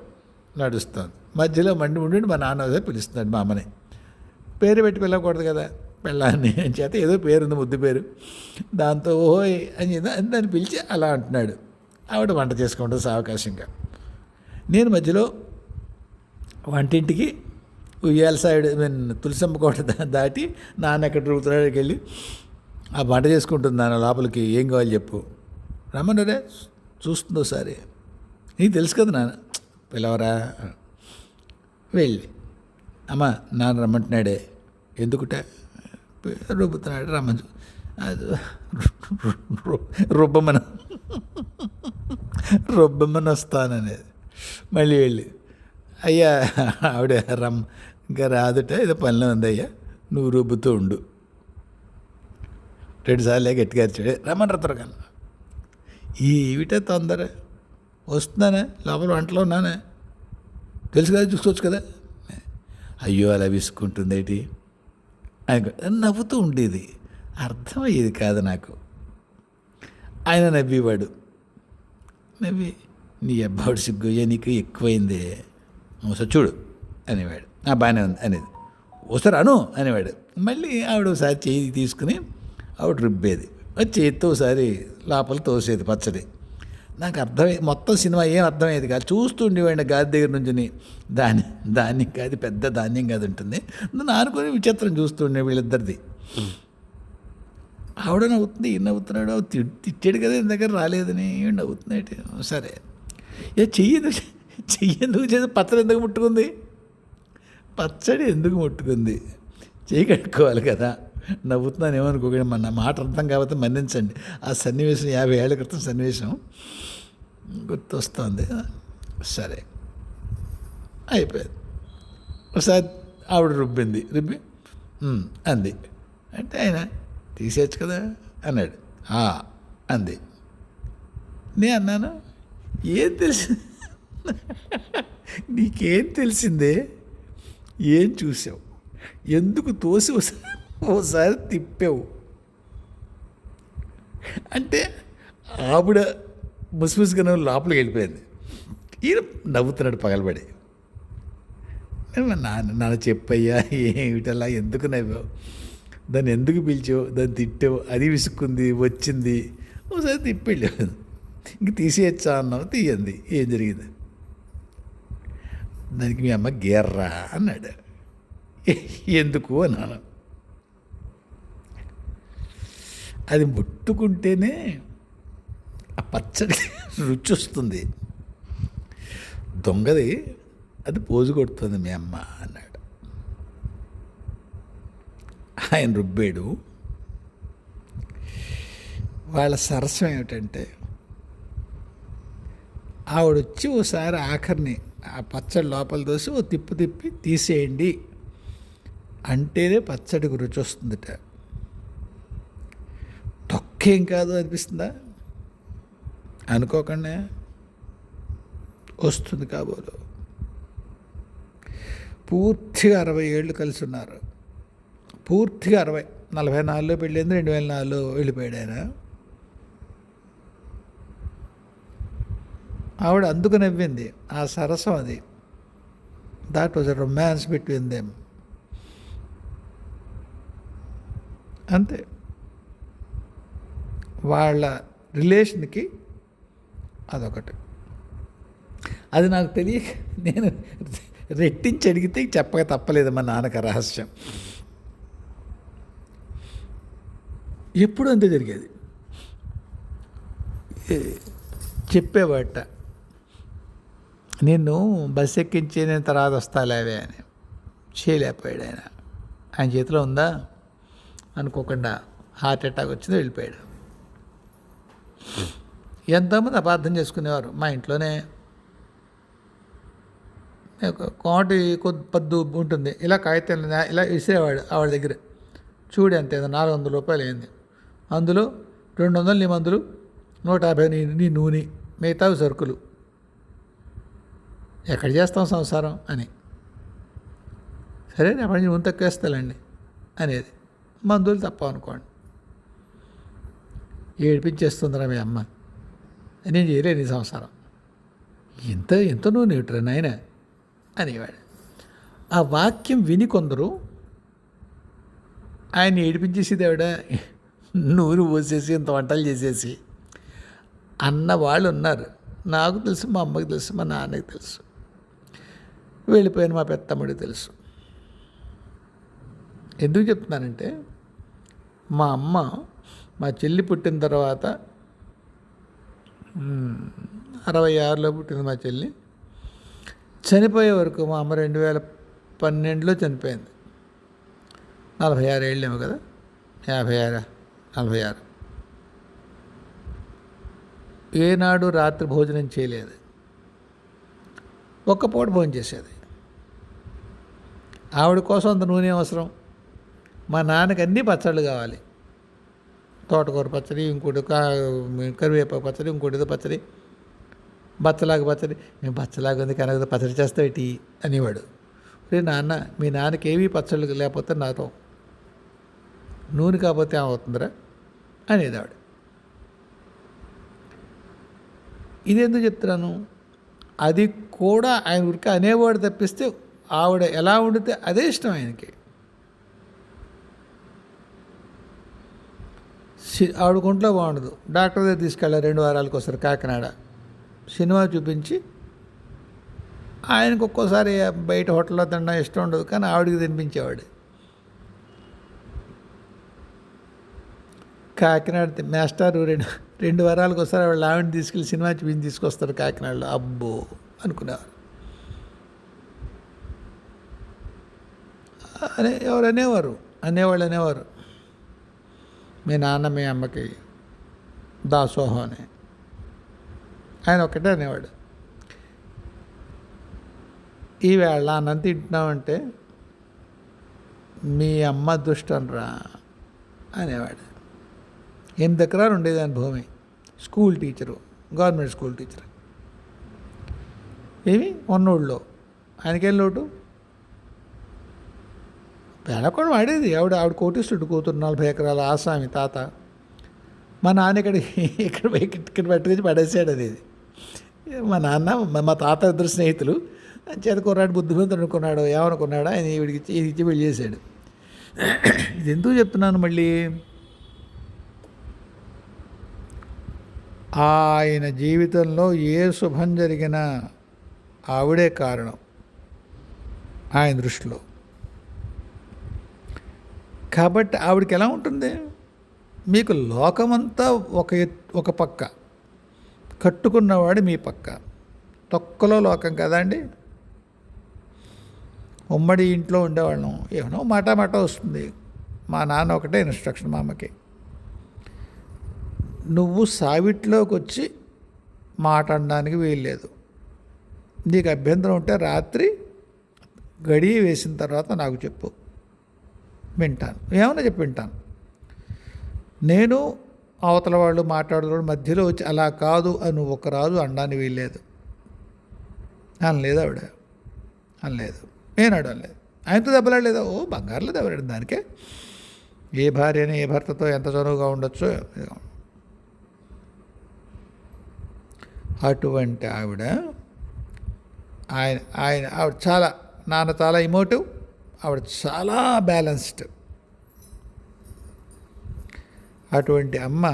నడుస్తాను. మధ్యలో మండి ఉండి మా నాన్న ఒకసారి పిలుస్తున్నాడు మా అమ్మని. పేరు పెట్టి పిలవకూడదు కదా పెళ్ళాన్ని అని చేత ఏదో పేరు ఉంది, ముద్దు పేరు. దాంతో ఓయ్ అని దాన్ని పిలిచి అలా అంటున్నాడు. ఆవిడ వంట చేసుకుంటుంది సావకాశంగా. నేను మధ్యలో వంటింటికి ఉయ్యాల సైడ్ తులసమ్మ కోట దాటి నాన్న ఎక్కడ రూపుతున్నాడికి వెళ్ళి ఆ వంట చేసుకుంటుంది. నాన్న లోపలికి ఏం కావాలి చెప్పు, రమ్మన్నారే చూస్తుందో సరే, నీకు తెలుసు కదా నాన్న, పిలవరా. వెళ్ళి అమ్మ నాన్న రమ్మంటున్నాడే, ఎందుకుట రుబ్బుతున్నాడు, రమ్మని అది రుబ్బమని వస్తాననేది. మళ్ళీ వెళ్ళి అయ్యా ఆవిడ ఇంకా రాదుట, ఏదో పనిలో ఉంది అయ్యా, నువ్వు రుబ్బుతూ ఉండు. 2 సార్లే గట్టిగా అరిచాడు, రమ్మని త్వరగా. ఏమిటో తొందర, వస్తున్నానే లోపల వంటలో ఉన్నానే, తెలుసు కదా చూసుకోవచ్చు కదా. అయ్యో అలా విసుకుంటుంది ఏంటి అని నవ్వుతూ ఉండేది. అర్థమయ్యేది కాదు నాకు. ఆయన నవ్వేవాడు. నవ్వి నీ అబ్బాడు సిగ్గుయ్యా నీకు ఎక్కువైంది, ఒకసారి చూడు అనేవాడు. బాగానే ఉంది అనేది, ఒకసారి అను అనేవాడు. మళ్ళీ ఆవిడ ఒకసారి చేయి తీసుకుని ఆవిడ రుబ్బేది, చేతితో ఒకసారి లోపల తోసేది పచ్చడి. నాకు మొత్తం సినిమా ఏం అర్థమయ్యేది కాదు. చూస్తూ ఉండేవాడిని గాది దగ్గర నుంచి. ధాన్యం కాదు, పెద్ద ధాన్యం కాదు ఉంటుంది, నన్ను ఆనుకొని విచిత్రం చూస్తూ ఉండే వీళ్ళిద్దరిది. ఆవిడ నవ్వుతుంది, ఈయన నవ్వుతున్నాడు. తిట్టాడు కదా ఇంత దగ్గర రాలేదని నవ్వుతున్నాడు. సరే చెయ్యి ఎందుకు చేసి పచ్చడి ఎందుకు ముట్టుకుంది, పచ్చడి ఎందుకు ముట్టుకుంది, చెయ్యి కట్టుకోవాలి కదా. నవ్వుతున్నాను ఏమనుకోకండి, మన మాట అర్థం కాబట్టి మన్నించండి. ఆ సన్నివేశం 50 ఏళ్ల క్రితం సన్నివేశం గుర్తొస్తుంది. సరే అయిపోయింది. ఒకసారి ఆవిడ రుబ్బి అంది. అంటే ఆయన తీసేయచ్చు కదా అన్నాడు. అంది. నేను అన్నాను, ఏం తెలిసి నీకేం తెలిసిందే, ఏం చూసావు, ఎందుకు తోసి ఓసారి తిప్పావు అంటే ఆవిడ ముసిముసిగా లోపలికి వెళ్ళిపోయింది. ఈయన నవ్వుతున్నాడు పగలబడి. నాన్న చెప్పయ్యా ఏమిటలా ఎందుకు నవ్వావు, దాన్ని ఎందుకు పిలిచావు, దాన్ని తిట్టావు, అది విసుక్కుంది వచ్చింది, ఒకసారి తిప్పెళ్ళావు, ఇంక తీసేయచ్చా అన్నావు, తీయండి, ఏం జరిగింది. దానికి మీ అమ్మ గేర్రా అన్నాడు. ఎందుకు అన్నాను. అది ముట్టుకుంటేనే ఆ పచ్చడి రుచి వస్తుంది, దొంగది అది పోజు కొడుతుంది మీ అమ్మ అన్నాడు. ఆయన రుబ్బాడు. వాళ్ళ సరస్వం ఏమిటంటే ఆవిడొచ్చి ఓసారి ఆఖరిని ఆ పచ్చడి లోపల దోసి ఓ తిప్పి తీసేయండి అంటేనే పచ్చడికి రుచి వస్తుందిట. ఇంకేం కాదు అనిపిస్తుందా? అనుకోకుండా వస్తుంది కాబోలు. పూర్తిగా 60 ఏళ్ళు కలిసి ఉన్నారు. పూర్తిగా 44లో పెళ్ళింది, 2004లో వెళ్ళిపోయాడు ఆయన. ఆవిడ అందుకు నవ్వింది. ఆ సరసం అది. That was a romance between them. అంతే. వాళ్ళ రిలేషన్కి అదొకటి. అది నాకు తెలియక నేను రెట్టించి అడిగితే చెప్పక తప్పలేదు మా నాన్నకి రహస్యం. ఎప్పుడు అంతే జరిగేది. చెప్పేవాట, నిన్ను బస్ ఎక్కించి నేను తర్వాత వస్తాలేవే అని. చేయలేకపోయాడు ఆయన. ఆయన చేతిలో ఉందా? అనుకోకుండా హార్ట్ అటాక్ వచ్చింది, వెళ్ళిపోయాడు. ఎంతోమంది అపార్థం చేసుకునేవారు. మా ఇంట్లోనే కోటి పద్దు ఉంటుంది, ఇలా కాగితం ఇలా ఇసేవాడు ఆవిడ దగ్గర. చూడు అంతే, 400 రూపాయలు అయింది. అందులో 200 నీ మందులు, 150 నీ నూనె, మిగతావి సరుకులు. ఎక్కడ చేస్తాం సంసారం అని. సరే అప్పటి నుంచి నూనె తక్కువేస్తాలండి అనేది. మందులు తప్ప అనుకోండి. ఏడిపించేస్తుందిరా మీ అమ్మ, నేను చేయలేను ఈ సంసారం. ఎంత నూనె ఇటురా నాయన అనేవాడు. ఆ వాక్యం విని కొందరు ఆయన ఏడిపించేసేది ఆవిడ నూనె పోసేసి ఇంత వంటలు చేసేసి అన్న వాళ్ళు ఉన్నారు. నాకు తెలుసు, మా అమ్మకి తెలుసు, మా నాన్నకి తెలుసు, వెళ్ళిపోయిన మా పెద్దమ్మడికి తెలుసు. ఎందుకు చెప్తున్నానంటే, మా అమ్మ మా చెల్లి పుట్టిన తర్వాత 66లో పుట్టింది మా చెల్లి. చనిపోయే వరకు మా అమ్మ 2012లో చనిపోయింది. 46 ఏళ్ళేమో కదా, 56, 46. ఏనాడు రాత్రి భోజనం చేయలేదు. ఒక్క పూట భోజనం చేసేది. ఆవిడ కోసం అంత నూనె అవసరం. మా నాన్నకి అన్నీ పచ్చళ్ళు కావాలి. తోటకూర పచ్చడి, ఇంకోటి కరివేపాకు పచ్చడి, ఇంకోటి పచ్చడి, బచ్చలాగా పచ్చడి. మేము బచ్చలాగా ఉంది కనుక పచ్చడి చేస్తావు ఏంటి అనేవాడు. రే నాన్న, మీ నాన్నకి ఏవి పచ్చళ్ళు లేకపోతే నాతో నూనె కాకపోతే ఏమవుతుందిరా అనేది ఆవిడ. ఇదెందుకు చెప్తున్నాను? అది కూడా ఆయన ఉరికి అనేవాడు తప్పిస్తే ఆవిడ ఎలా వండితే అదే ఇష్టం ఆయనకి. ఆవిడ ఒంట్లో బాగుండదు, డాక్టర్ దగ్గర తీసుకెళ్ళారు 2 వారాలకు ఒకసారి కాకినాడ. సినిమా చూపించి, ఆయనకు ఒక్కోసారి బయట హోటల్లో తినడం ఇష్టం ఉండదు, కానీ ఆవిడకి తినిపించేవాడు. కాకినాడ మాస్టారు 2 వారాలకు ఒకసారి వాళ్ళు ఆవిడని తీసుకెళ్ళి సినిమా చూపించి తీసుకొస్తారు కాకినాడలో. అబ్బో అనుకునేవారు. ఎవరు అనేవాళ్ళు అనేవారు, మీ నాన్న మీ అమ్మకి దాసోహం అని. ఆయన ఒక్కటే అనేవాడు, ఈవేళ అన్నం తింటున్నామంటే మీ అమ్మ అదృష్టం రా అనేవాడు. 8 ఎకరాలు ఉండేది ఆయన భూమి. School teacher, government school teacher. ఏమి ఉన్నోళ్ళలో ఆయనకేం లోటు? పేడకొని వాడేది. ఆవిడ కోటిస్తుడు కూతురు, 40 ఎకరాల ఆసామి తాత. మా నాన్న ఇక్కడ పట్టుకొచ్చి పడేసాడు అది. మా నాన్న మా తాత ఇద్దరు స్నేహితులు. చేత కుర్రాడు బుద్ధిమంతుడు అనుకున్నాడు, ఏమనుకున్నాడు ఆయన వీడికి ఇచ్చి పెళ్లి చేశాడు. ఇది ఎందుకు చెప్తున్నాను మళ్ళీ? ఆయన జీవితంలో ఏ శుభం జరిగినా ఆవిడే కారణం ఆయన దృష్టిలో. కాబట్టి ఆవిడకి ఎలా ఉంటుంది? మీకు లోకమంతా ఒక పక్క, కట్టుకున్నవాడు మీ పక్క. తొక్కలో లోకం కదా అండి. ఉమ్మడి ఇంట్లో ఉండేవాళ్ళం, ఏమో మాట వస్తుంది. మా నాన్న ఒకటే ఇన్స్ట్రక్షన్ మా అమ్మకి, నువ్వు సావిట్లోకి వచ్చి మాట అనడానికి వీల్లేదు. నీకు అభ్యంతరం ఉంటే రాత్రి గడియ వేసిన తర్వాత నాకు చెప్పు, వింటాను. ఏమన్నా చెప్పి వింటాను. నేను అవతల వాళ్ళు మాట్లాడుతున్న మధ్యలో వచ్చి అలా కాదు అని నువ్వు ఒక రాజు అనడానికి వీల్లేదు అనలేదు ఆవిడ, అనలేదు, నేను అనలేదు. ఆయనతో దెబ్బలాడలేదా? ఓ బంగారులో దెబ్బలాడింది. దానికే ఏ భార్యని ఏ భర్తతో ఎంత చనువుగా ఉండొచ్చో. అటువంటి ఆవిడ ఆవిడ చాలా, నాన్న చాలా ఇమోటివ్, ఆవిడ చాలా బ్యాలెన్స్డ్. అటువంటి అమ్మ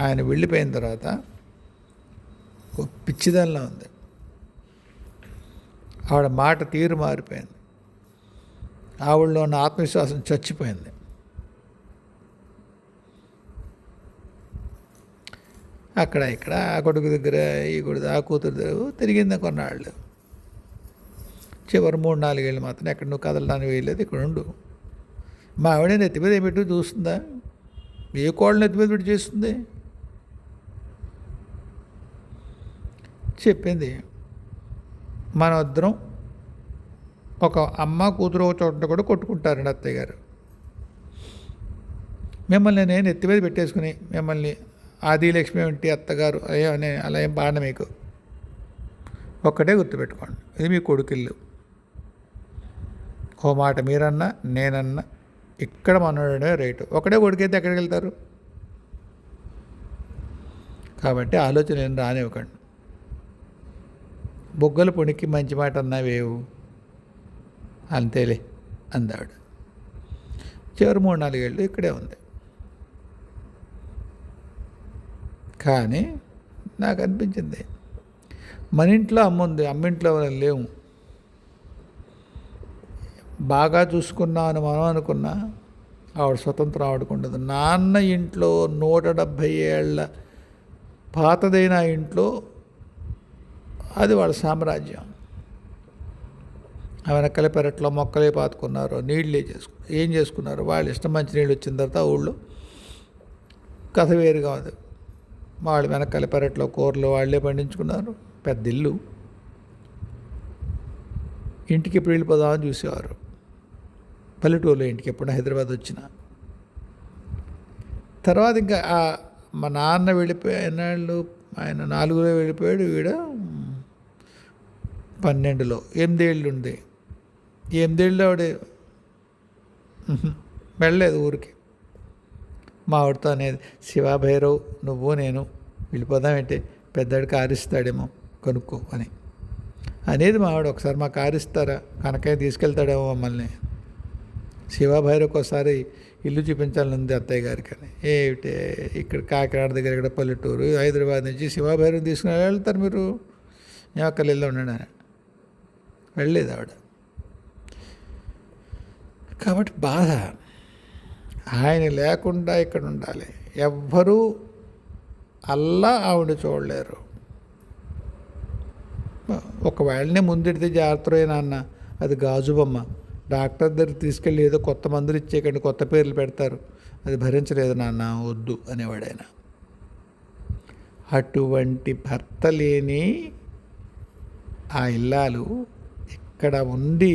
ఆయన వెళ్ళిపోయిన తర్వాత ఓ పిచ్చిదానిలా ఉంది. ఆవిడ మాట తీరు మారిపోయింది, ఆవిడలో ఉన్న ఆత్మవిశ్వాసం చచ్చిపోయింది. అక్కడ ఇక్కడ ఆ కొడుకు దగ్గర ఈ కొడుకు ఆ కూతురు దగ్గర తిరిగింది కొన్నాళ్ళు. చివరి 3-4 ఏళ్ళు మాత్రం ఎక్కడ నువ్వు కదలడానికి వేయలేదు, ఇక్కడ ఉండు. మా ఆవిడ నెత్తి మీద ఏమిటి చూస్తుందా? ఏ కోళ్ళని నెత్తి మీద పెట్టి చేస్తుంది? చెప్పింది, మన ఇద్దరం ఒక అమ్మ కూతురు ఒక చోట కూడా కొట్టుకుంటారండి అత్తయ్య గారు. మిమ్మల్ని నేను నెత్తి మీద పెట్టేసుకుని మిమ్మల్ని ఆదిలక్ష్మి వంటి అత్తగారు అలా ఏం బాధ మీకు. ఒక్కటే గుర్తుపెట్టుకోండి, ఇది మీ కొడుకిల్లు. ఓ మాట మీరన్నా నేనన్నా ఇక్కడ మనోడమే రైటు. ఒకటే కొడుకైతే ఎక్కడికి వెళ్తారు? కాబట్టి ఆలోచన ఏం రానివ్వకండి. బొగ్గలు పొనికి మంచి మాట అన్నావేవు అంతేలే అందావిడ. చివరి 3-4 ఏళ్ళు ఇక్కడే ఉంది. కానీ నాకు అనిపించింది, మన ఇంట్లో అమ్మ ఉంది, అమ్మింట్లో లేవు. బాగా చూసుకున్నాను మనం అనుకున్నా ఆవిడ స్వతంత్రం ఆవిడకుండదు. నాన్న ఇంట్లో 170 ఏళ్ళ పాతదైన ఇంట్లో అది వాళ్ళ సామ్రాజ్యం. వెనకల పెరట్లో మొక్కలే పాతుకున్నారు, నీళ్ళే ఏం చేసుకున్నారు వాళ్ళ ఇష్టం. మంచి నీళ్ళు వచ్చిన తర్వాత ఊళ్ళో కథ వేరుగా ఉంది. వాళ్ళు వెనకాల పెరట్లో కూరలు వాళ్ళే పండించుకున్నారు. పెద్ద ఇల్లు. ఇంటికి ఎప్పుడు వెళ్ళిపోదామని చూసేవారు పల్లెటూరులో. ఇంటికి ఎప్పుడు హైదరాబాద్ వచ్చిన తర్వాత ఇంకా మా నాన్న వెళ్ళిపోయినాళ్ళు, ఆయన 4లో వెళ్ళిపోయాడు, వీడ 12లో 8 ఏళ్ళు ఉంది. 8 ఏళ్ళు ఆవిడ వెళ్ళలేదు ఊరికి. మా ఆవిడతో అనేది, శివాభైరవ్ నువ్వు నేను వెళ్ళిపోదామేంటి, పెద్దవాడు కారిస్తాడేమో కనుక్కో అని అనేది మా ఆవిడ. ఒకసారి మా కారిస్తారా, కనకయ్య తీసుకెళ్తాడేమో మమ్మల్ని, శివాభైరవ్కి ఒకసారి ఇల్లు చూపించాలని అత్తయ్య గారికి అని. ఏమిటే ఇక్కడ కాకినాడ దగ్గర ఇక్కడ పల్లెటూరు, హైదరాబాద్ నుంచి శివాభైరవ్ తీసుకుని వెళ్తారు మీరు, నేను అక్కడ వెళ్ళి ఉన్నాడు అని వెళ్ళలేదు ఆవిడ. కాబట్టి బాధ, ఆయన లేకుండా ఇక్కడ ఉండాలి. ఎవ్వరూ అల్లా ఆవిడ చూడలేరు. ఒకవేళనే ముందెడితే జాగ్రత్త నాన్న, అది గాజు బొమ్మ, డాక్టర్ దగ్గరికి తీసుకెళ్ళి ఏదో కొత్త మందులు ఇచ్చేకండి, కొత్త పేర్లు పెడతారు, అది భరించలేదు నాన్న, వద్దు అనేవాడు. అటువంటి భర్త లేని ఆ ఇల్లాలు ఇక్కడ ఉండి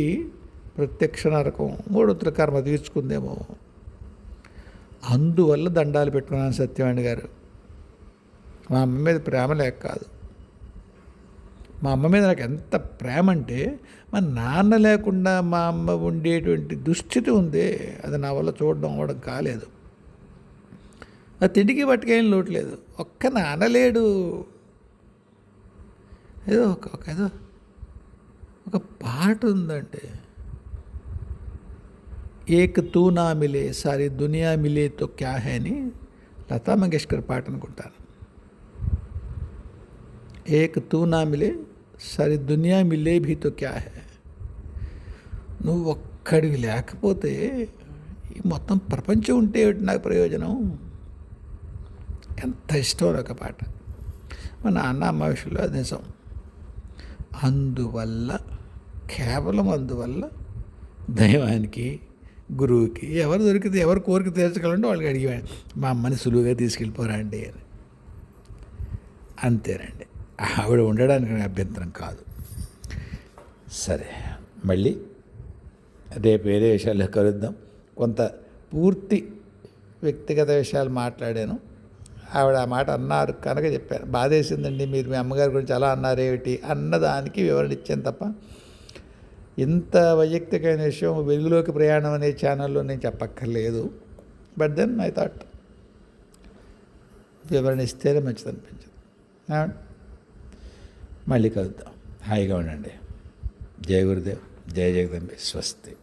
ప్రత్యక్ష నరకం, మూడొత్తుల కర్మ తీర్చుకుందేమో. అందువల్ల దండాలు పెట్టుకున్నాను సత్యవాణి గారు. మా అమ్మ మీద ప్రేమ లేక కాదు. మా అమ్మ మీద నాకు ఎంత ప్రేమ అంటే, మా నాన్న లేకుండా మా అమ్మ ఉండేటువంటి దుస్థితి ఉంది, అది నా వల్ల చూడడం అవ్వడం కాలేదు. ఆ తిండికి పట్టుకేం లోట్లేదు. ఒక్క నాన్న లేడు. ఏదో ఒక పాట ఉందండి, ఏక్ తూ నా మిలే సారీ దునియా మిలే తో క్యా హై అని లతా మంగేష్కర్ పాట అనుకుంటాను. ఏక్ తూ నా మిలే సారీ దునియా మిలే భీ తో క్యా హై. నువ్వు ఒక్కడివి లేకపోతే ఈ మొత్తం ప్రపంచం ఉంటే నాకు ప్రయోజనం. ఎంత ఇష్టం ఒక పాట. మా నాన్న అమ్మ విషయంలో అది నిజం. అందువల్ల కేవలం అందువల్ల దైవానికి గురువుకి ఎవరు దొరికితే ఎవరు కోరిక తీర్చగలంటే వాళ్ళకి అడిగాడు, మా అమ్మని సులువుగా తీసుకెళ్ళిపోరా అండి అని. అంతేనండి. ఆవిడ ఉండడానికి అభ్యంతరం కాదు. సరే, మళ్ళీ రేపు వేరే విషయాల్లో కలుద్దాం. కొంత పూర్తి వ్యక్తిగత విషయాలు మాట్లాడాను. ఆవిడ ఆ మాట అన్నారు కనుక చెప్పాను. బాధేసిందండి, మీరు మీ అమ్మగారి గురించి అలా అన్నారేమిటి అన్నదానికి వివరణ ఇచ్చాను తప్ప ఇంత వైయక్తికమైన విషయం వెలుగులోకి ప్రయాణం అనే ఛానల్లో నేను చెప్పక్కర్లేదు. బట్ దెన్ ఐ థాట్ వివరణ ఇస్తేనే మంచిది అనిపించింది. మళ్ళీ కలుద్దాం. హాయిగా ఉండండి. జయ గురుదేవ్, జయ జగదంబి, స్వస్తి.